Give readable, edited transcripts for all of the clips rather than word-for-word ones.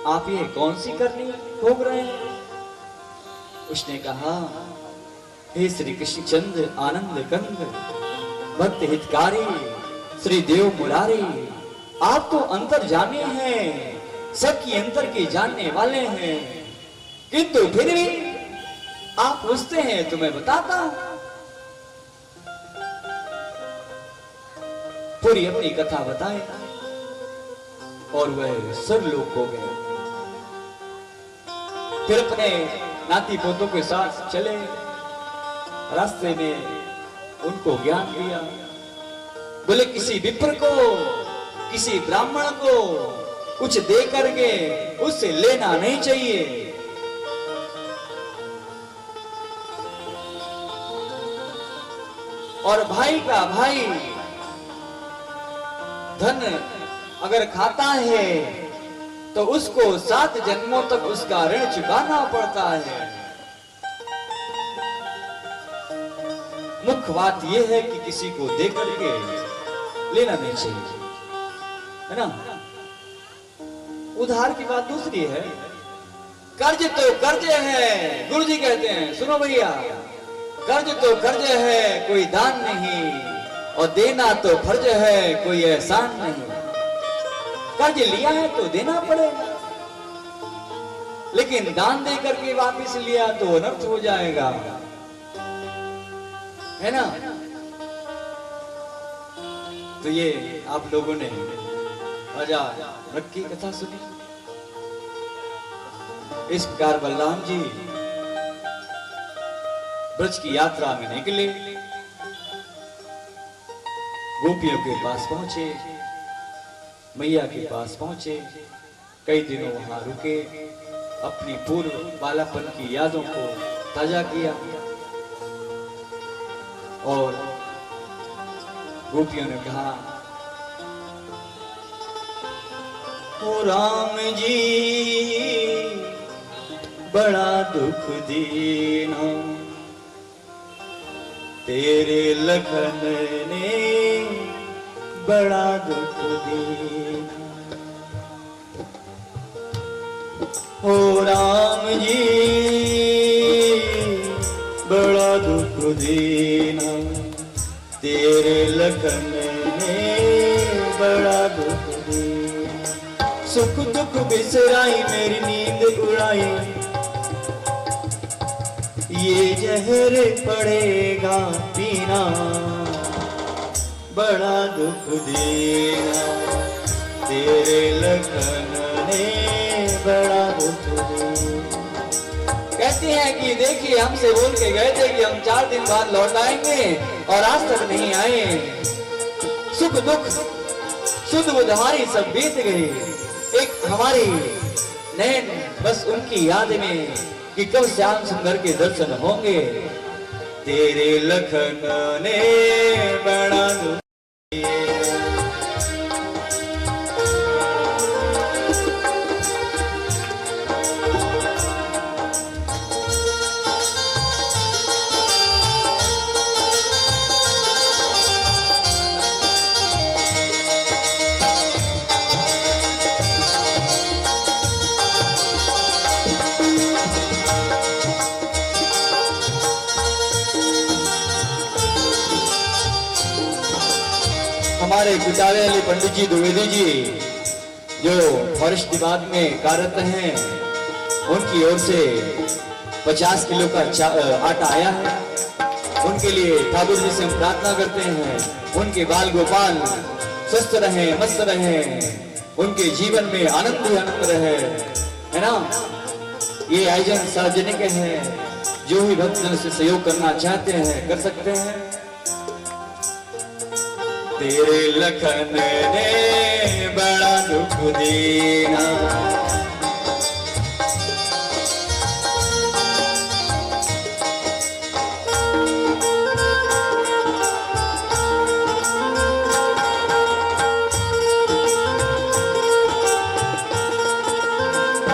आप ये कौन सी करनी भोग रहे हैं? उसने कहा, हे श्री कृष्ण चंद्र आनंद कंद भक्त हितकारी श्री देव मुरारी, आप तो अंतर्जामी हैं, सबकी अंतर के जानने वाले हैं, किंतु फिर भी आप पूछते हैं तो मैं बताता हूं। पूरी अपनी कथा बताए और वह सर्वलोक हो गए। फिर अपने नाती पोतों के साथ चले, रास्ते में उनको ज्ञान दिया। बोले किसी विप्र को, किसी ब्राह्मण को कुछ दे करके उससे लेना नहीं चाहिए। और भाई का भाई धन अगर खाता है तो उसको 7 जन्मों तक उसका ऋण चुकाना पड़ता है। मुख्य बात यह है कि किसी को दे करके लेना नहीं चाहिए, है ना। उधार की बात दूसरी है। कर्ज तो कर्ज है, गुरु जी कहते हैं, सुनो भैया, कर्ज तो कर्ज है कोई दान नहीं, और देना तो फर्ज है कोई एहसान नहीं। कर्ज लिया है तो देना पड़ेगा, लेकिन दान दे करके वापस लिया तो अनर्थ हो जाएगा, है ना। तो ये आप लोगों ने राजा रख की कथा सुनी। इस प्रकार बलराम जी ब्रज की यात्रा में निकले, गोपियों के पास पहुंचे, मैया के पास पहुंचे, कई दिनों वहां रुके, अपनी पूर्व बालापन की यादों को ताजा किया। और गोपियों ने कहा, ओ राम जी बड़ा दुख दीना, तेरे लखन ने बड़ा दुख दीना। ओ राम जी बड़ा दुख दीना, तेरे लखन ने बड़ा दुख दीना। सुख दुख बिसराई मेरी नींद उड़ाई, ये जहर पड़ेगा पीना, बड़ा दुख देना, तेरे लखन ने बड़ा दुख देना। कहते हैं कि देखिए, हमसे बोल के गए थे कि हम 4 दिन बाद लौट आएंगे और आज तक नहीं आए। सुख दुख सुध बुध हमारी सब बीत गई, एक हमारी नैन बस उनकी याद में कि कब श्याम सुंदर के दर्शन होंगे। तेरे लखन ने बड़ा दुख हमारे कुचारे वाले पंडित जी द्विवेदी जी जो फॉरेस्ट विभाग में कार्यरत हैं, उनकी ओर से 50 किलो का आटा आया है। उनके लिए ठाकुर जी से हम प्रार्थना करते हैं, उनके बाल गोपाल स्वस्थ रहे, मस्त रहे, उनके जीवन में आनंद ही आनंद रहे, है ना। ये आयोजन सार्वजनिक है, जो भी भक्तजन से सहयोग करना चाहते हैं कर सकते हैं। तेरे लखन ने बड़ा दुख देना,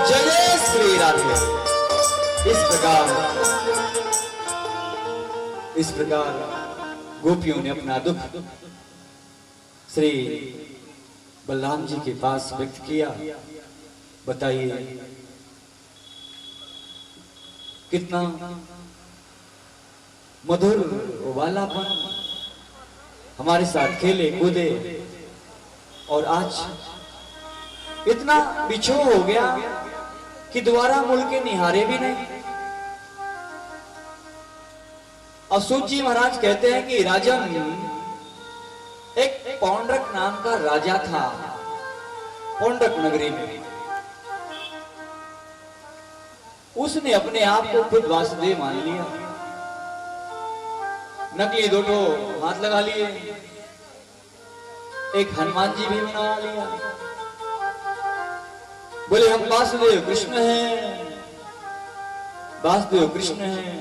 जय श्री राधे। इस प्रकार गोपियों ने अपना दुख श्री बलराम जी के पास व्यक्त किया। बताइए कितना मधुर वालापन हमारे साथ खेले कूदे, और आज इतना बिछोह हो गया कि दोबारा मुड़ के निहारे भी नहीं। असूत जी महाराज कहते हैं कि राजन, एक पौंड्रक नाम का राजा था पौंड्रक नगरी में। उसने अपने आप को खुद वासुदेव मान लिया, नकली दो हाथ लगा लिए, एक हनुमान जी भी बना लिया, बोले हम वासुदेव कृष्ण हैं, वासुदेव कृष्ण हैं,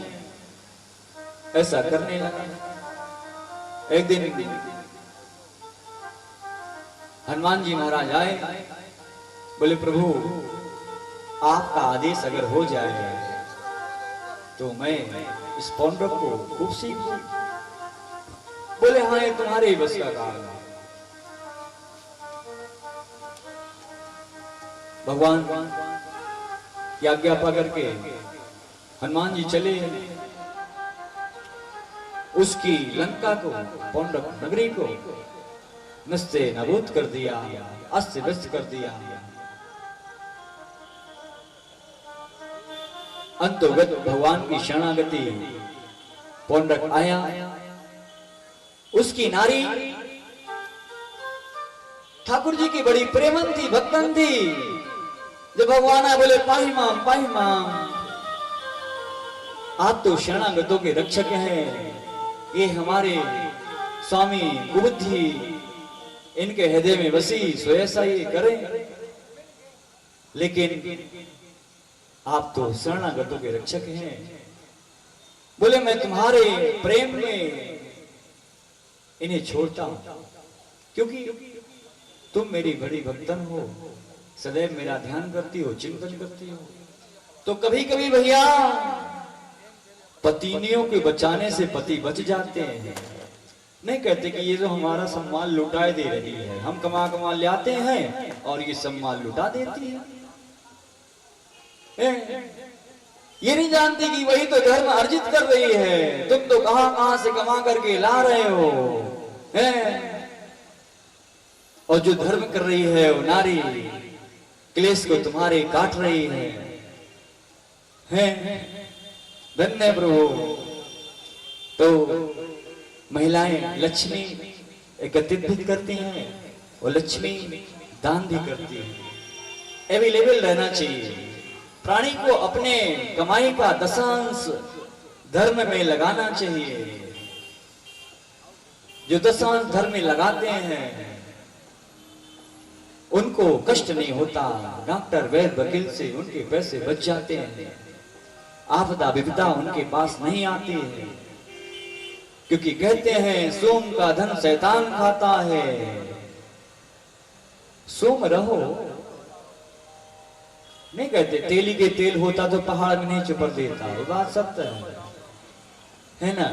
ऐसा करने लगा। एक दिन हनुमान जी महाराज आए, बोले प्रभु आपका आदेश अगर हो जाए तो मैं इस पौंड्रक को खूब सीख लूं। बोले हाँ ये तुम्हारे ही बस का काम है। भगवान की आज्ञा पा करके हनुमान जी चले, उसकी लंका को, पौंड्रक नगरी को नस्ते नाबूद कर दिया, अस्त व्यस्त कर दिया। अंतोगत भगवान की शरणागति पौंड्रक आया, उसकी नारी ठाकुर जी की बड़ी प्रेमन थी, भक्तन थी। जब भगवान आए बोले पाही माम आप तो शरणागतों के रक्षक हैं, ये हमारे स्वामी कुबुद्धि इनके हृदय में बसी, सो ऐसा ये करें। लेकिन आप तो शरणागतों के रक्षक हैं। बोले मैं तुम्हारे प्रेम में इन्हें छोड़ता हूं, क्योंकि तुम मेरी बड़ी भक्तन हो, सदैव मेरा ध्यान करती हो, चिंतन करती हो। तो कभी कभी भैया पत्नियों के बचाने से पति बच जाते हैं। नहीं कहते कि ये जो हमारा सम्मान लुटाए दे रही है, हम कमा कमा ले आते हैं और ये सम्मान लुटा देती है। ये नहीं जानती कि वही तो धर्म अर्जित कर रही है, तुम तो कहां से कमा करके ला रहे हो। और जो धर्म कर रही है वो नारी क्लेश को तुम्हारे काट रही है। धन्य प्रभु। तो महिलाएं लक्ष्मी एकत्रित भी करती हैं और लक्ष्मी दान भी करती है। अवेलेबल रहना चाहिए। प्राणी को अपने कमाई का दशांश धर्म में लगाना चाहिए। जो दशांश धर्म में लगाते हैं उनको कष्ट नहीं होता। डॉक्टर वैद्य वकील से उनके पैसे बच जाते हैं। आपदा विपदा उनके पास नहीं आती है, क्योंकि कहते हैं सोम का धन शैतान खाता है। सोम रहो, नहीं कहते तेली के तेल होता तो पहाड़ में नहीं चुपर देता, ये बात सत्य है ना।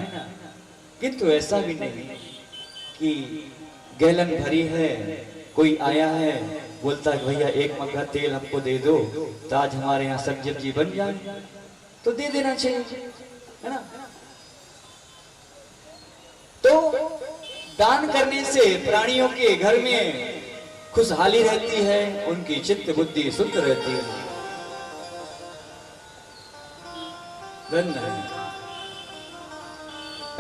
किंतु ऐसा भी नहीं कि गैलन भरी है, कोई आया है बोलता है भैया एक मग्गा तेल हमको दे दो तो आज हमारे यहाँ सब्जी बन जाए, तो दे देना चाहिए, है ना। तो दान करने से प्राणियों के घर में खुशहाली रहती है, उनकी चित्त बुद्धि शुद्ध रहती है। धन्य है।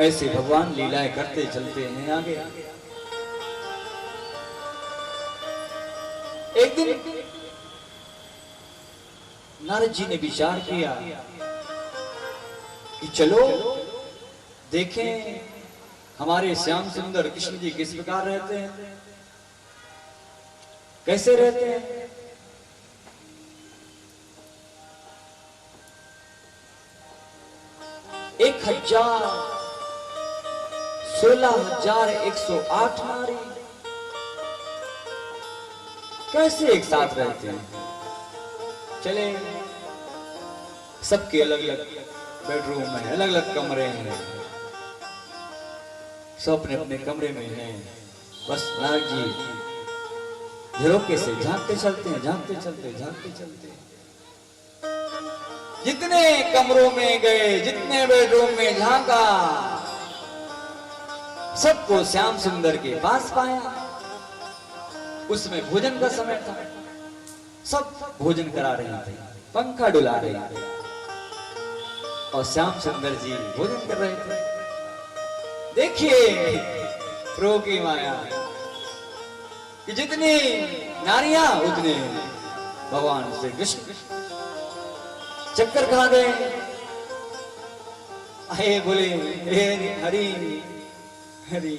ऐसे भगवान लीलाएं करते चलते हैं आगे। एक दिन नारद जी ने विचार किया कि चलो देखें हमारे श्याम सुंदर कृष्ण जी किस प्रकार रहते हैं, कैसे रहते हैं। 16,108 नारी कैसे एक साथ रहते हैं। चले सबके अलग अलग बेडरूम में, अलग अलग कमरे हैं, सब अपने अपने कमरे में हैं। बस नारद जी झरोके से झांकते चलते हैं, झांकते चलते, झांकते चलते। जितने कमरों में गए, जितने बेडरूम में झांका, सबको श्याम सुंदर के पास पाया। उसमें भोजन का समय था, सब भोजन करा रहे थे, पंखा डुला रहे थे और श्याम सुंदर जी भोजन कर रहे थे। देखिए प्रभु की माया कि जितनी नारियां उतने भगवान श्री कृष्ण चक्कर खा गए। आए बोले हरी हरी,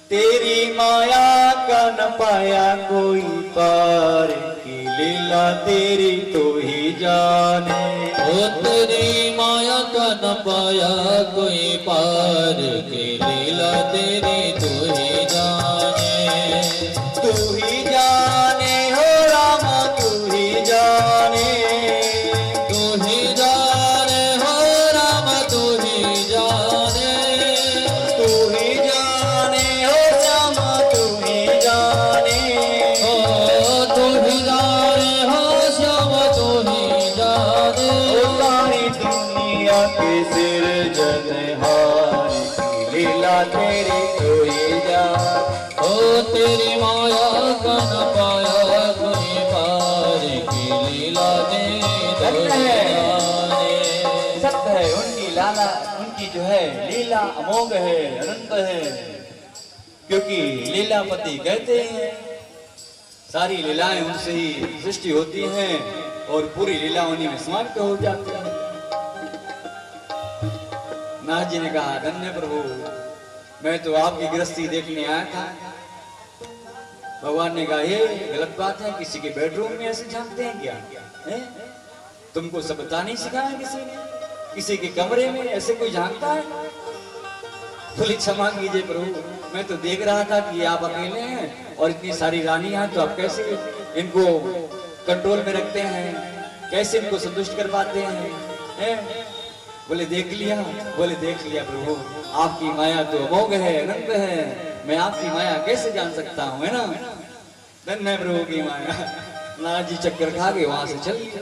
तेरी माया का न पाया कोई पार, की लीला तेरी तो ही जाने। ओ तेरी माया का न पाया कोई पार, की लीला तेरी तो ही जाने। तू ही जाने हो राम, तू ही जाने, तू ही जाने हो राम, तू ही जाने, तू ही जाने हो श्याम, तू ही जाने, ओ तू ही जाने हो श्याम, तू ही जाने। ओ सारी दुनिया के सिरजनहार, की लीला तेरी तो ही जाने। ओ तेरी माया का न पाया कोई पार, की लीला तेरी तो ही जाने। सत्य है उनकी लाला, उनकी जो है लीला अमोघ है, अनंत है। क्योंकि लीलापति कहते हैं सारी लीलाएं उनसे ही सृष्टि होती हैं और पूरी लीला उन्हीं में समाप्त हो जाती है। नाथ जी ने कहा धन्य प्रभु, मैं तो आपकी गृहस्थी देखने आया था। भगवान ने कहा ये गलत बात है, किसी के बेडरूम में ऐसे झांकते हैं क्या? है? तुमको सबता नहीं सिखाया किसी ने? किसी के कमरे में ऐसे कोई झांकता है? बोले क्षमा कीजिए प्रभु, मैं तो देख रहा था कि आप अकेले हैं और इतनी सारी रानियां, तो आप कैसे इनको कंट्रोल में रखते हैं, कैसे इनको संतुष्ट कर पाते हैं? बोले देख लिया, बोले देख लिया प्रभु, आपकी माया तो अमोघ है, अनंत है, मैं आपकी माया कैसे जान सकता हूँ, है ना? धन्य है प्रभु की माया। नाथ जी चक्कर खा के वहां से चल गए।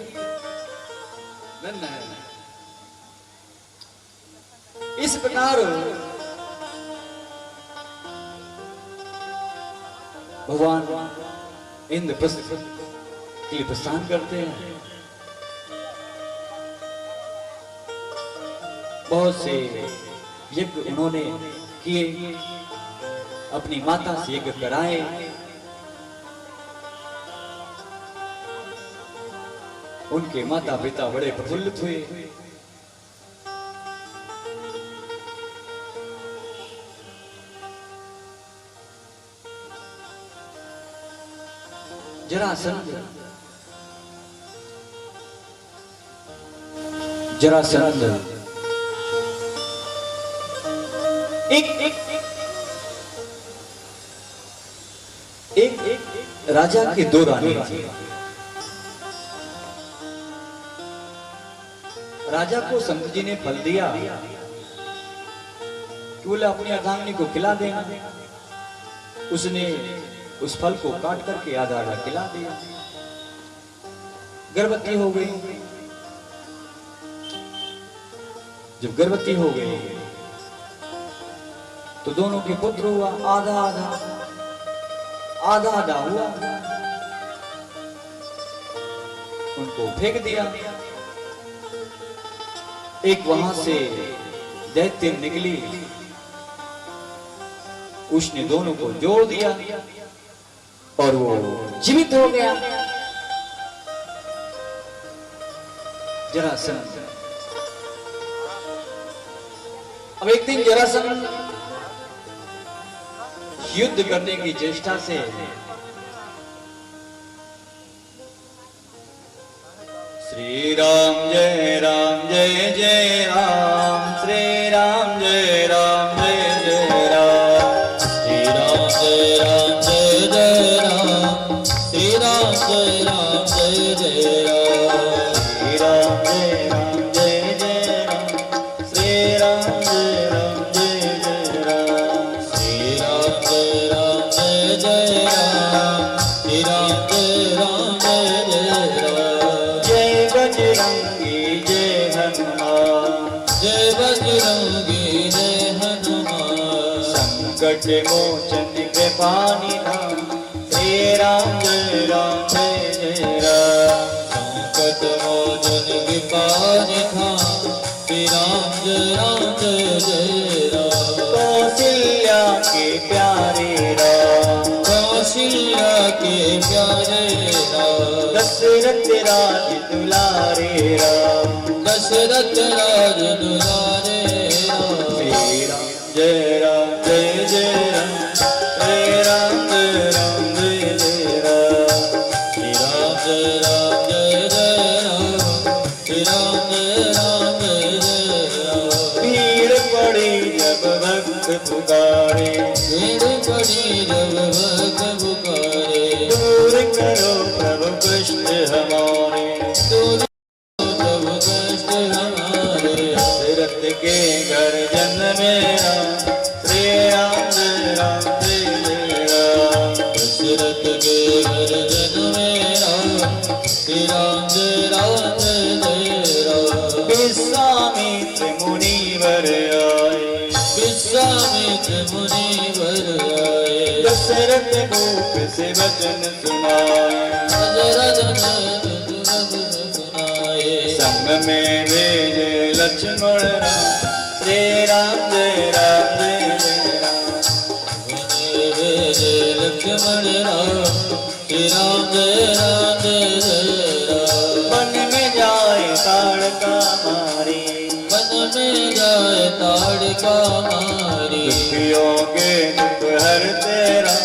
धन्य है। इस प्रकार भगवान इंद्रप्रस्थ के लिए प्रस्थान करते हैं। बहुत से यज्ञ उन्होंने किए, अपनी माता से यज्ञ कराए। उनके माता पिता बड़े प्रफुल्लित हुए। जरासंध एक राजा के दो रानी थी। राजा को संत जी ने फल दिया, बोले अपनी अर्धांगिनी को खिला देना। उसने उस फल को काट करके आधा आधा खिला दिया। गर्भवती हो गई। जब गर्भवती हो गई तो दोनों के पुत्र हुआ, आधा आधा आधा आधा हुआ। उनको फेंक दिया। एक वहां से दैत्य निकली, उसने दोनों को जोड़ दिया और वो जीवित हो गया। जरासंध। अब एक दिन जरासंध युद्ध करने की चेष्टा से श्री राम जय जय राम, श्री राम जय जय राम, श्री राम जय जय राम, श्री राम जय जय राम, श्री राम जय जय राम, श्री राम जय जय राम, श्री राम जय जय राम, श्री राम संकट मोचन कृपानि धाम श्री राम जय राम जय जय राम संकट मोचन कृपानि धाम श्री राम जय राम। कौशल्या के प्यारे राम कौशल्या के प्यारे राम दशरथ राज दुलारे राम दशरथ राज दुलारे राम। श्री राम जय राम जय जय राम श्री राम जय राम जय जय राम श्री राम जय जय राम श्री राम जय जय राम। भीड़ पड़ी जब भक्त पुकारे भीड़ पड़ी जब भक्त पुकारे दूर करो प्रभु कष्ट हमारे दूर तब कष्ट हमारे। दशरथ के घर जन्म मेरा श्री राम जय राम जय जय राम दशरथ के घर जन्म मेरा श्री राम जय जय राम। विश्वामित्र मुनिवर आए विश्वामित्र मुनिवर आए दशरथ गोप से वचन सुनाए दशरथ सुनाए। संग में भेजे लक्ष्मण राम श्री राम जय राम जय जय राम लक्ष्मण राम श्री राम जय राम। मन में जाए ताड़का मारी मन में जाए ताड़का मारी दुखियों के दुख हरते राम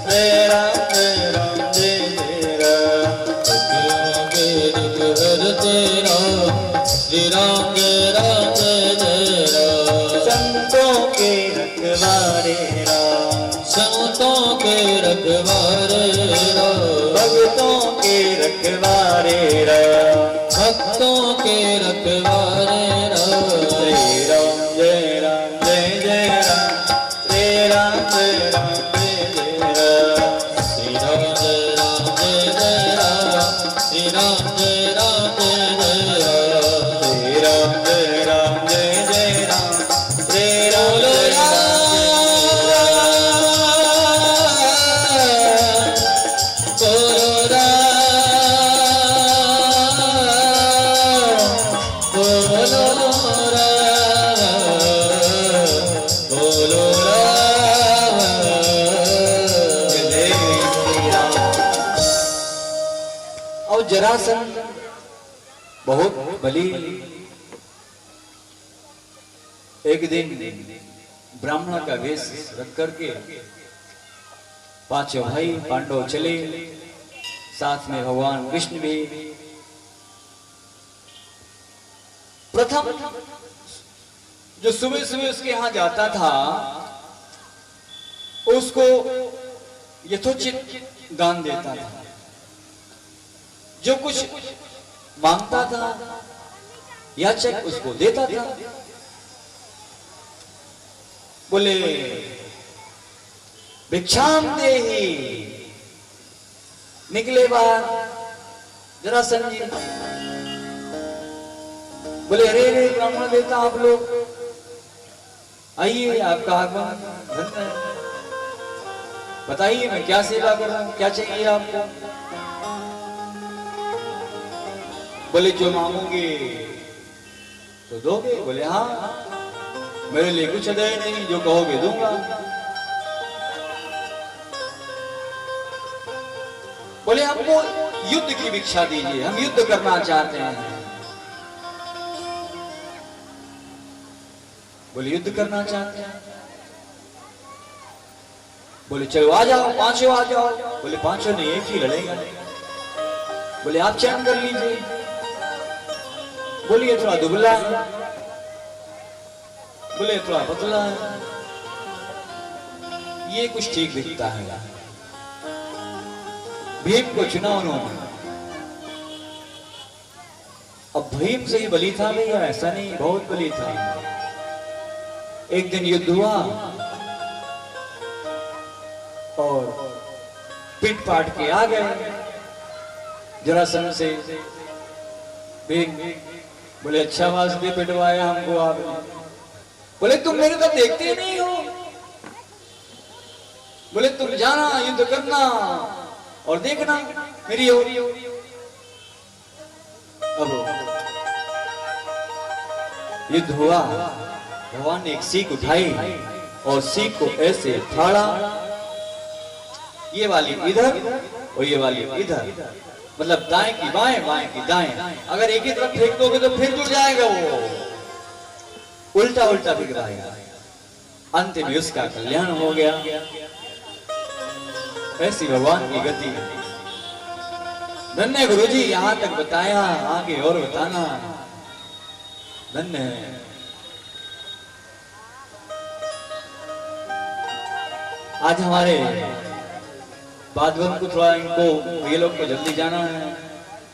श्री राम जय राम जय जय राम दुखियों के दुख हरते राम श्री राम जय जय राम। संतों के रखवारे राम संतों के रखवारे राम भक्तों के रखवारे राम भक्तों के रखवारे राम। श्री राम जय राम जय जय राम श्री राम जय राम जय जय राम श्री राम जय जय राम श्री राम जय जय राम। श्री राम जय राम जय जय राम श्री राम जय राम और जरासंध बहुत बली एक दिन ब्राह्मण का वेश रख करके पांचों भाई पांडव चले साथ में भगवान विष्णु भी। प्रथम जो सुबह सुबह उसके यहाँ जाता था उसको यथोचित दान देता था जो कुछ मांगता था याचक उसको देता था। बोले भिक्षाम देहि निकले बाहर जरासंध जी बोले अरे रे ब्राह्मण देवता आप लोग आइए आपका आगमन धन्य है बताइए मैं क्या सेवा कर रहा हूं क्या चाहिए आपको। बोले जो मांगोगे तो दोगे। बोले हाँ मेरे लिए कुछ अदय नहीं जो कहोगे दूंगा। बोले हमको युद्ध की भिक्षा दीजिए हम युद्ध करना चाहते हैं। बोले युद्ध करना चाहते हैं। बोले चलो आ जाओ पांचों आ जाओ। बोले पांचों ने एक ही लड़ेगा। बोले आप चयन कर लीजिए। बोलिए थोड़ा दुबला है बोले थोड़ा पतला है ये कुछ ठीक दिखता है। भीम को चुना उन्होंने। अब भीम से ही बली था भैया ऐसा नहीं बहुत बली था। एक दिन युद्ध हुआ और पिट पाट के आ गए जरासंध से। भीम बोले अच्छा वासुदेव पिटवाया हमको आपने। बोले तुम मेरे तो देखते ही नहीं हो बोले तुम जाना युद्ध करना और देखना मेरी ओर। अब युद्ध हुआ, भगवान ने एक सीख उठाई और सीख को ऐसे फाड़ा, ये वाली इधर और ये वाली इधर, मतलब दाएं की बाएं बाएं की दाएं। अगर एक ही तरफ फेंक दोगे तो फिर जुड़ जाएगा, वो उल्टा उल्टा बिक रहेगा। अंत में उसका कल्याण हो गया। ऐसी भगवान की गति। धन्य गुरुजी, यहां तक बताया, आगे और बताना। धन्य है। आज हमारे बादवन को थोड़ा, इनको ये लोग को जल्दी जाना है।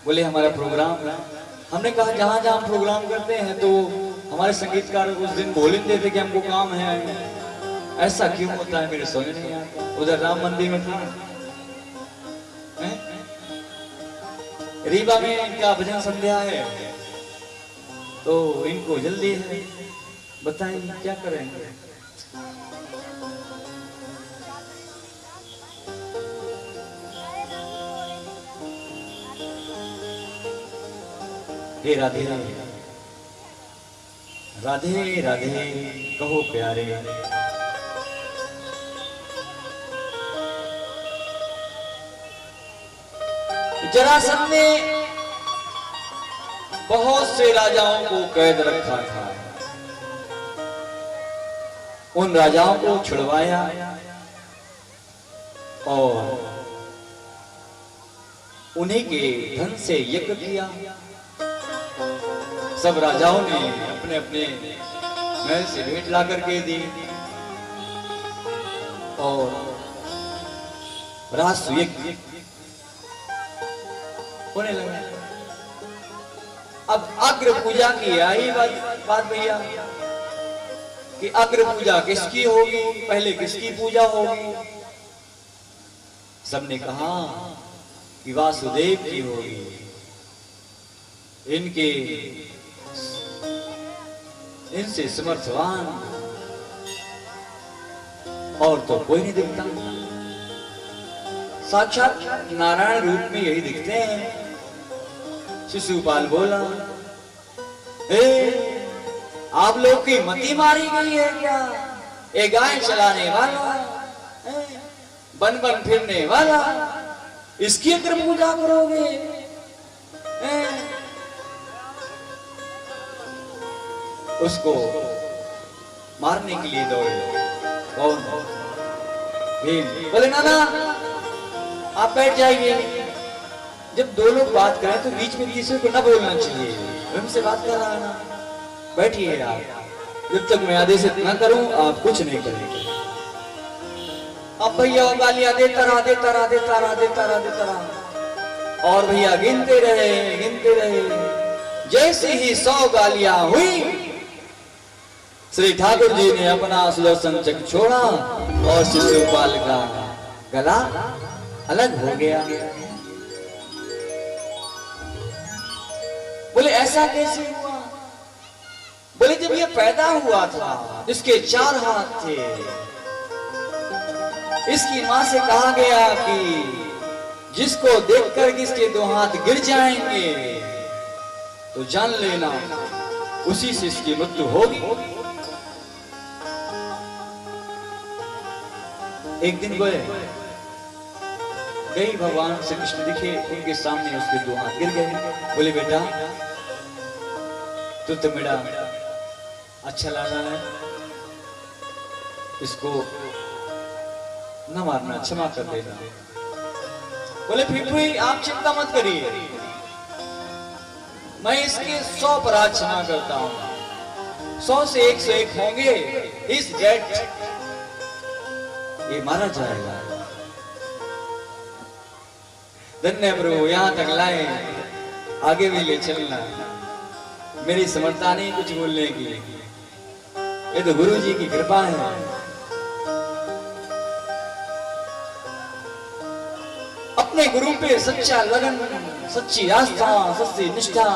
बोले हमारा प्रोग्राम है। हमने कहा जहां जहां प्रोग्राम करते हैं तो हमारे संगीतकार उस दिन बोल नहीं देते कि हमको काम है। ऐसा क्यों होता है मेरे समझ नहीं आता। उधर राम मंदिर में था, रीवा में इनका भजन संध्या है, तो इनको जल्दी है। बताइए क्या करेंगे। हे राधे राधे राधे कहो प्यारे। जरासंध ने बहुत से राजाओं को कैद रखा था। उन राजाओं को छुड़वाया और उन्हीं के धन से यज्ञ किया। सब राजाओं ने अपने अपने महल से भेंट ला करके दी और रास यज्ञ होने लगा। अब अग्र पूजा की आई बात भैया कि अग्र पूजा किसकी होगी, पहले किसकी पूजा होगी। सबने कहा कि वासुदेव की होगी। इनसे समर्थवान और तो कोई नहीं दिखता। साक्षात नारायण रूप में यही दिखते हैं। शिशुपाल बोला, आप लोग की मति मारी गई है क्या? ये गाय चलाने वाला, बन बन फिरने वाला, इसकी अगर पूजा करोगे? उसको मारने के लिए दौड़े। कौन? भीम। बोले ना आप बैठ जाइए। जब दो लोग बात करें तो बीच में किसी को ना बोलना चाहिए। हमसे बात कर रहा है ना, बैठिए आप। जब तक मैं आदेश ना करूं आप कुछ नहीं करेंगे। अब भैया गालियां देता रहा और भैया गिनते रहे। जैसे ही 100 गालियां हुई, श्री ठाकुर जी ने अपना सुदर्शन चक्र छोड़ा और शिशुपाल का गला अलग हो गया। बोले ऐसा कैसे हुआ? बोले जब ये पैदा हुआ था, इसके 4 हाथ थे। इसकी मां से कहा गया कि जिसको देखकर इसके 2 हाथ गिर जाएंगे तो जान लेना उसी से इसकी मृत्यु होगी। एक दिन गई भगवान श्री कृष्ण दिखे, उनके सामने उसके 2 हाथ गिर गए। बोले बेटा तू तो मेरा अच्छा लाना है, इसको न मारना, क्षमा कर देना। बोले फिर भी आप चिंता मत करिए, मैं इसके 100 अपराध क्षमा करता हूं। 100 से 101 होंगे, इस डेट ये मारा जाएगा। धन्य प्रभु, यहां तक लाए, आगे भी ले चलना। मेरी समर्था नहीं कुछ बोलने की, ये तो गुरु जी की कृपा है। अपने गुरु पे सच्चा लगन, सच्ची आस्था, सच्ची निष्ठा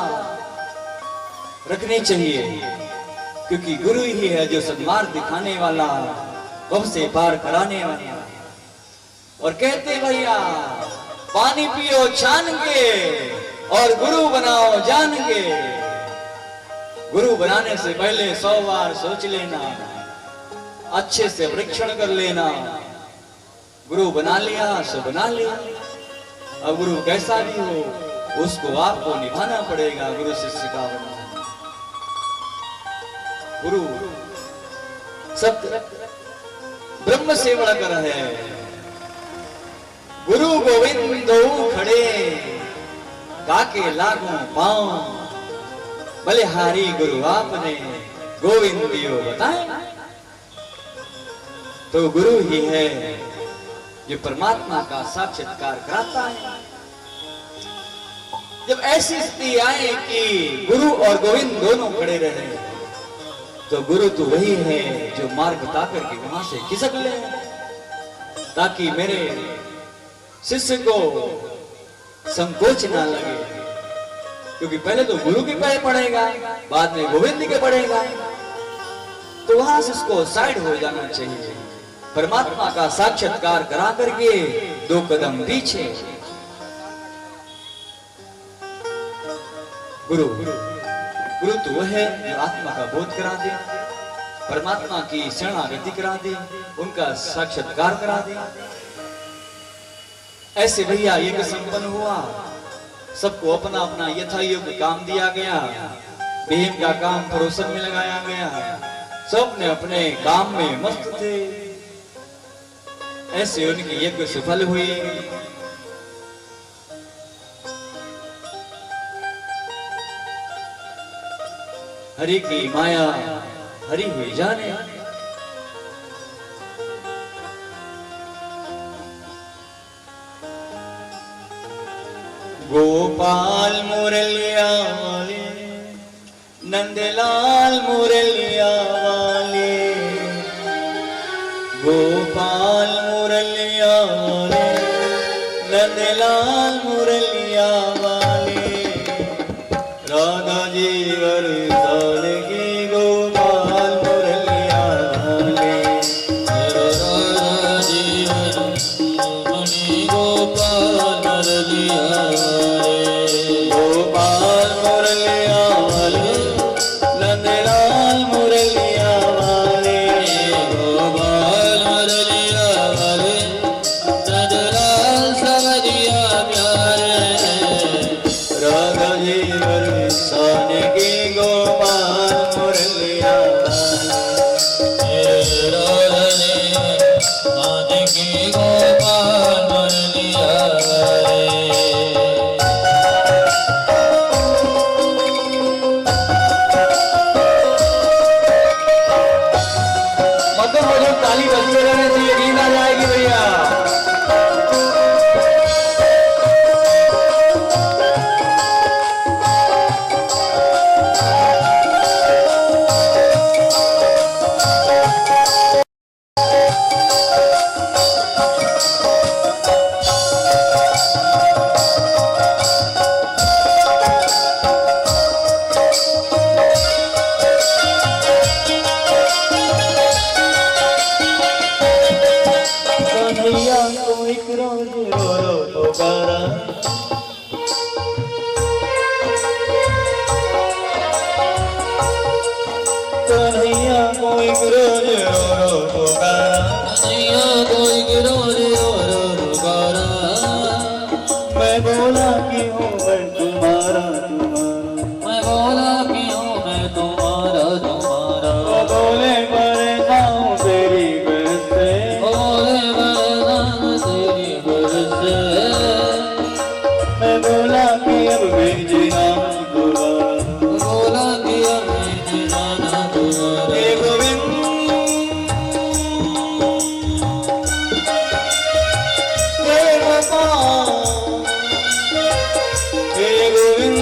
रखनी चाहिए, क्योंकि गुरु ही है जो सन्मार्ग दिखाने वाला, भव से पार कराने वाला। और कहते भैया पानी पियो छान के और गुरु बनाओ जान के। गुरु बनाने से पहले 100 बार सोच लेना, अच्छे से परीक्षण कर लेना। गुरु बना लिया सो बना लिया। अब गुरु कैसा भी हो उसको आपको निभाना पड़ेगा। गुरु शिष्य का बना गुरु सब ब्रह्म से बढ़कर है। गुरु गोविंद खड़े काके लागू पांव, बलिहारी गुरु आपने गोविंद दियो बताए। तो गुरु ही है जो परमात्मा का साक्षात्कार कराता है। जब ऐसी स्थिति आए कि गुरु और गोविंद दोनों खड़े रहे तो गुरु तो वही है जो मार्ग बता करके वहां से खिसक ले, ताकि मेरे शिष्य को संकोच ना लगे। क्योंकि पहले तो गुरु के पैर पड़ेगा, बाद में गोविंद के पड़ेगा, तो वहां से उसको साइड हो जाना चाहिए। परमात्मा का साक्षात्कार करा करके 2 कदम पीछे। गुरु तो वह है जो आत्मा का बोध करा दे, परमात्मा की शरणागति करा दे, उनका साक्षात्कार करा दे। ऐसे भैया यज्ञ संपन्न हुआ, सबको अपना अपना यथा योग्य काम दिया गया। भीम का काम परोसन में लगाया गया, सब ने अपने काम में मस्त थे। ऐसे उनकी यज्ञ सफल हुई। हरि की माया हरि हुई जाने। गोपाल मुरलिया वाले, नंदलाल मुरलिया वाले, गोपाल मुरलिया वाले, नंदलाल मुरलिया वाले, राधा जी वरदान की गोपाल मुरलिया वाले, राधा जी मणि गोपाल मुरलिया वाले, गोपाल मुरलिया वाले, नंदलाल मुरलिया वाले, गोपाल मुरलिया वाले, नंदलाल सवरिया प्यारे, राधा जी वरदान की गोपाल मुरलिया वाले, राधा जी मान की गोपाल मुरलिया वाले। मधुर मधुर ताली बजते रहने से ये नींद आ जाएगी भैया। कन्हैया को एक रोज रो रो दोबारा, कन्हैया को एक रोज रो रो दोबारा, कन्हैया कोई गिरोज रो गारा, मैं बोला कि हूँ मैं तुम्हारा तुम्हारा, मैं बोला कि हूँ मैं तुम्हारा तुम्हारा, वो बोले परेशान तेरी बहस से, बोले बरदान तेरी बरसे, मैं बोला कि अब मैं जीना दोबारा। बोला कि अभी जीना तुम्हारा। हे गोविंद, हे गोपाल, हे गोविंद,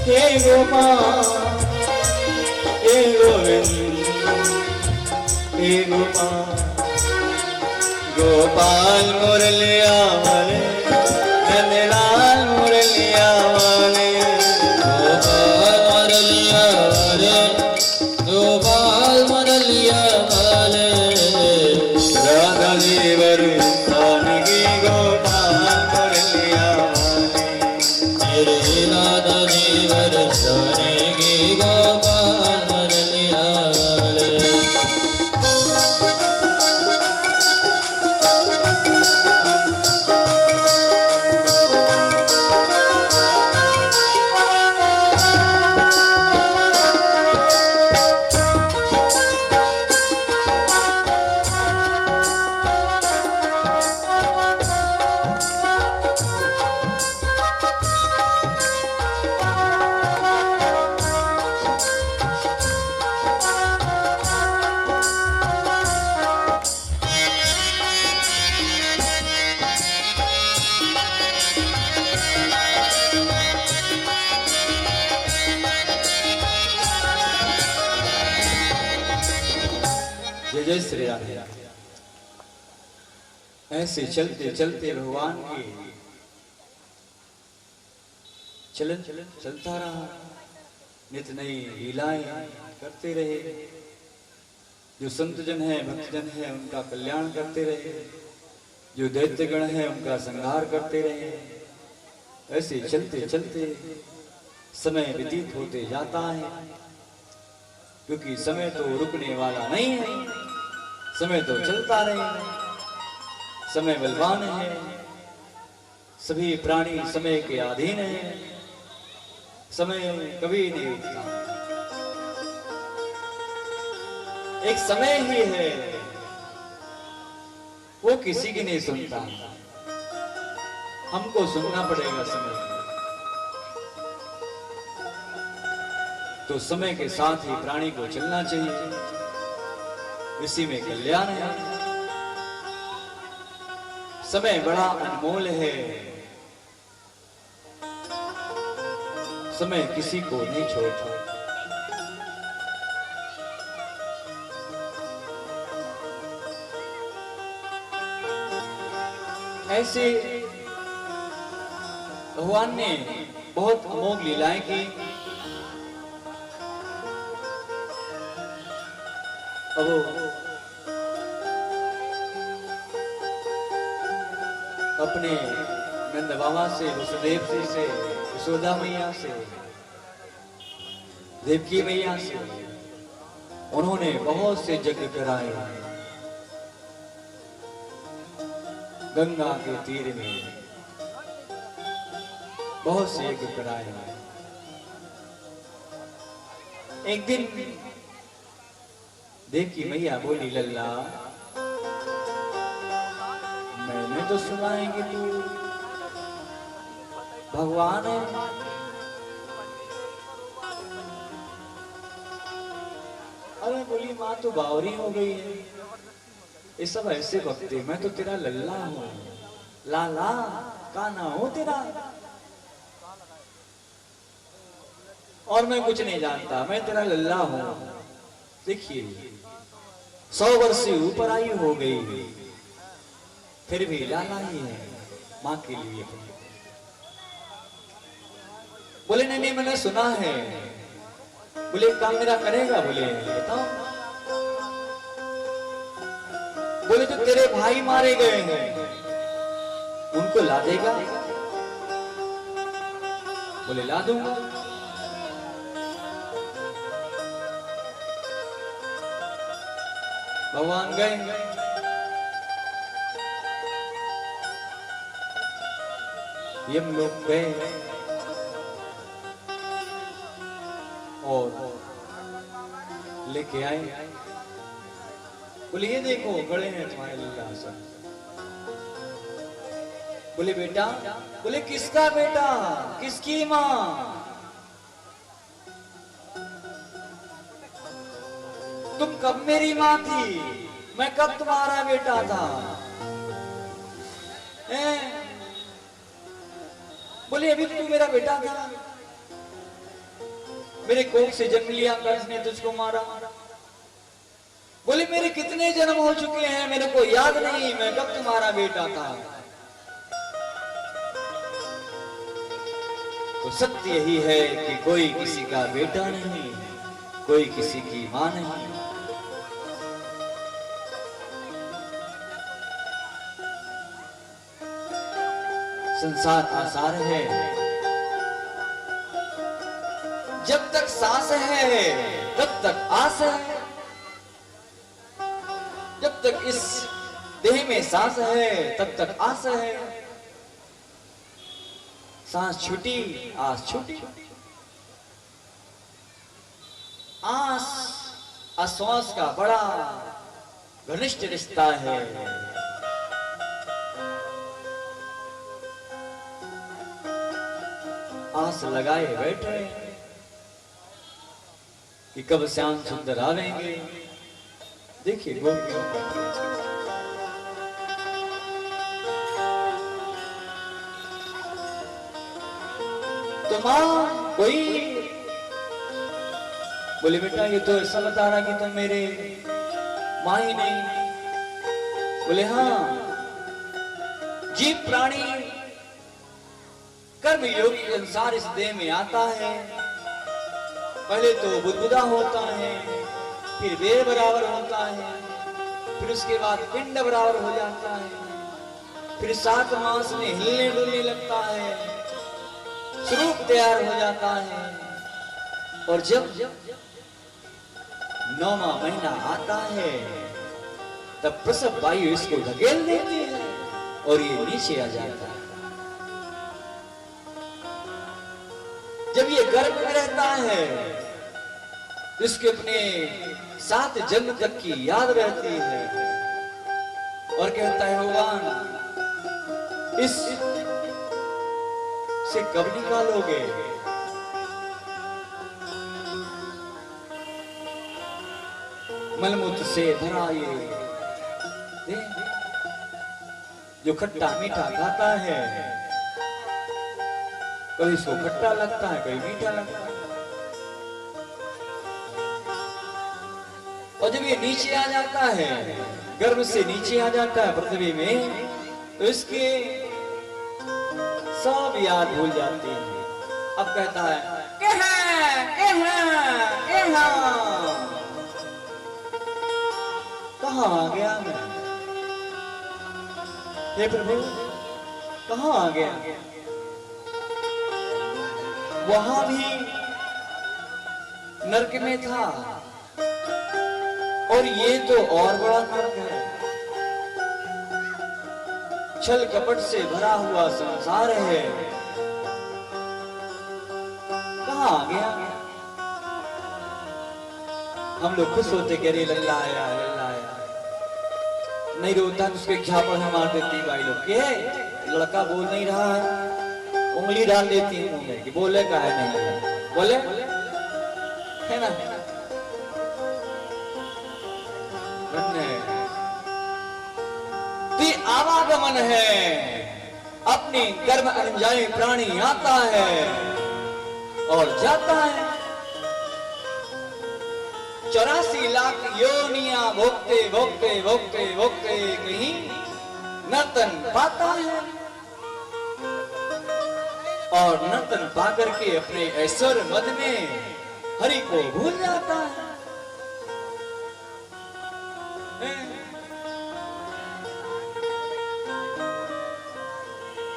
हे गोपाल, हे गोविंद, हे गोपाल, गोपाल मुरलिया वाले, नंदलाल मुरलिया वाले, गोपाल मुरलिया वाले, गोपाल मुरलिया वाले, जय श्री राम। ऐसे चलते चलते भगवान के चलन चलता रहा, नित नई लीलाएं करते रहे। जो संत जन है, भक्त जन है, उनका कल्याण करते रहे। जो दैत्य गण है, उनका संहार करते रहे। ऐसे चलते चलते समय व्यतीत होते जाता है, क्योंकि समय तो रुकने वाला नहीं है। समय तो चलता रहेगा। समय बलवान है। सभी प्राणी समय के अधीन है। समय कभी नहीं रुकता। एक समय ही है, वो किसी की नहीं सुनता। हमको सुनना पड़ेगा समय। तो समय के साथ ही प्राणी को चलना चाहिए। इसी में कल्याण है। समय बड़ा अनमोल है। समय किसी को नहीं छोड़ता। ऐसे भगवान ने बहुत अमोघ लीलाएं की। अब अपने नंद बाबा से, वसुदेव जी से, यशोदा मैया से, देवकी मैया से उन्होंने बहुत से यज्ञ कराए। गंगा के तीर में बहुत से यज्ञ कराए। एक दिन देवकी मैया बोली, लल्ला मैंने तो सुना है कि तू भगवान है। अरे बोली, माँ तो बावरी हो गई है। ये सब ऐसे भक्ति, मैं तो तेरा लल्ला हूँ। लाला काना हूँ तेरा, और मैं कुछ नहीं जानता। मैं तेरा लल्ला हूँ। देखिए 100 वर्ष से ऊपर आयु हो गई, फिर भी लाला ही है माँ के लिए। बोले नहीं नहीं, मैंने सुना है। बोले काम मेरा करेगा? बोले बताओ। बोले तो तेरे भाई मारे गए हैं, उनको ला देगा? बोले ला दूंगा। भगवान गए। यम लोग गए और लेके आए। बोले ये देखो गड़े हैं तुम्हारे लल्ला सब। बोले बेटा? बोले किसका बेटा? किसकी माँ? तुम कब मेरी माँ थी? मैं कब तुम्हारा बेटा था? बोले अभी तू मेरा बेटा था। मेरे कोख से जन्म लिया, कंस ने तुझको मारा। बोले मेरे कितने जन्म हो चुके हैं, मेरे को याद नहीं मैं कब तुम्हारा बेटा था। तो सत्य यही है कि कोई किसी का बेटा नहीं, कोई किसी की मां नहीं। संसार आसार है। जब तक सांस है तब तक आस है। जब तक इस देह में सांस है तब तक आस है। सांस छूटी, आस छूटी। आस आश्वास का बड़ा घनिष्ठ रिश्ता है। आस लगाए बैठे कि कब श्याम सुंदर आवेंगे। देखिए गोपियों का तो मां कोई बोले बेटा ये तो ऐसा बता रहा कि तुम मेरे मां ही नहीं। बोले हाँ, जीव प्राणी कर्म योग के अनुसार इस देह में आता है। पहले तो बुदबुदा होता है, फिर बेर बराबर होता है, फिर उसके बाद पिंड बराबर हो जाता है, फिर 7 मास में हिलने डुलने लगता है, स्वरूप तैयार हो जाता है। और जब 9वां महीना आता है तब प्रसव वायु इसको धकेल देती है और ये नीचे आ जाता है। जब ये गर्भ में रहता है इसके अपने 7 जन्म तक की याद रहती है और कहता है भगवान इस से कब निकालोगे? मलमूत्र से भरा ये जो खट्टा मीठा खाता है, कभी इसको खट्टा लगता है, कभी मीठा लगता है। और जब ये नीचे आ जाता है, गर्भ से नीचे आ जाता है पृथ्वी में, तो इसके सब याद भूल जाती है। अब कहता है कहाँ आ गया मैं? हे प्रभु कहाँ आ गया? वहां भी नरक में था और ये तो और बड़ा नरक है। छल कपट से भरा हुआ संसार है। कहाँ आ गया? हम लोग खुश होते कह रहे लल्लाया लल्लाया, नहीं रोता तो उसके ख्यापड़ में मार देती भाई लोग के लड़का बोल नहीं रहा है, उंगली डाल देती है मुंह में कि बोले का है नहीं बोले है ना। तो आवागमन है, अपनी कर्म अनुजाई प्राणी आता है और जाता है। 84 लाख योनियां भोगते भोगते भोगते भोगते कहीं नर्तन पाता है और नर्तन पाकर के अपने ऐश्वर्य मद में हरि को भूल जाता है।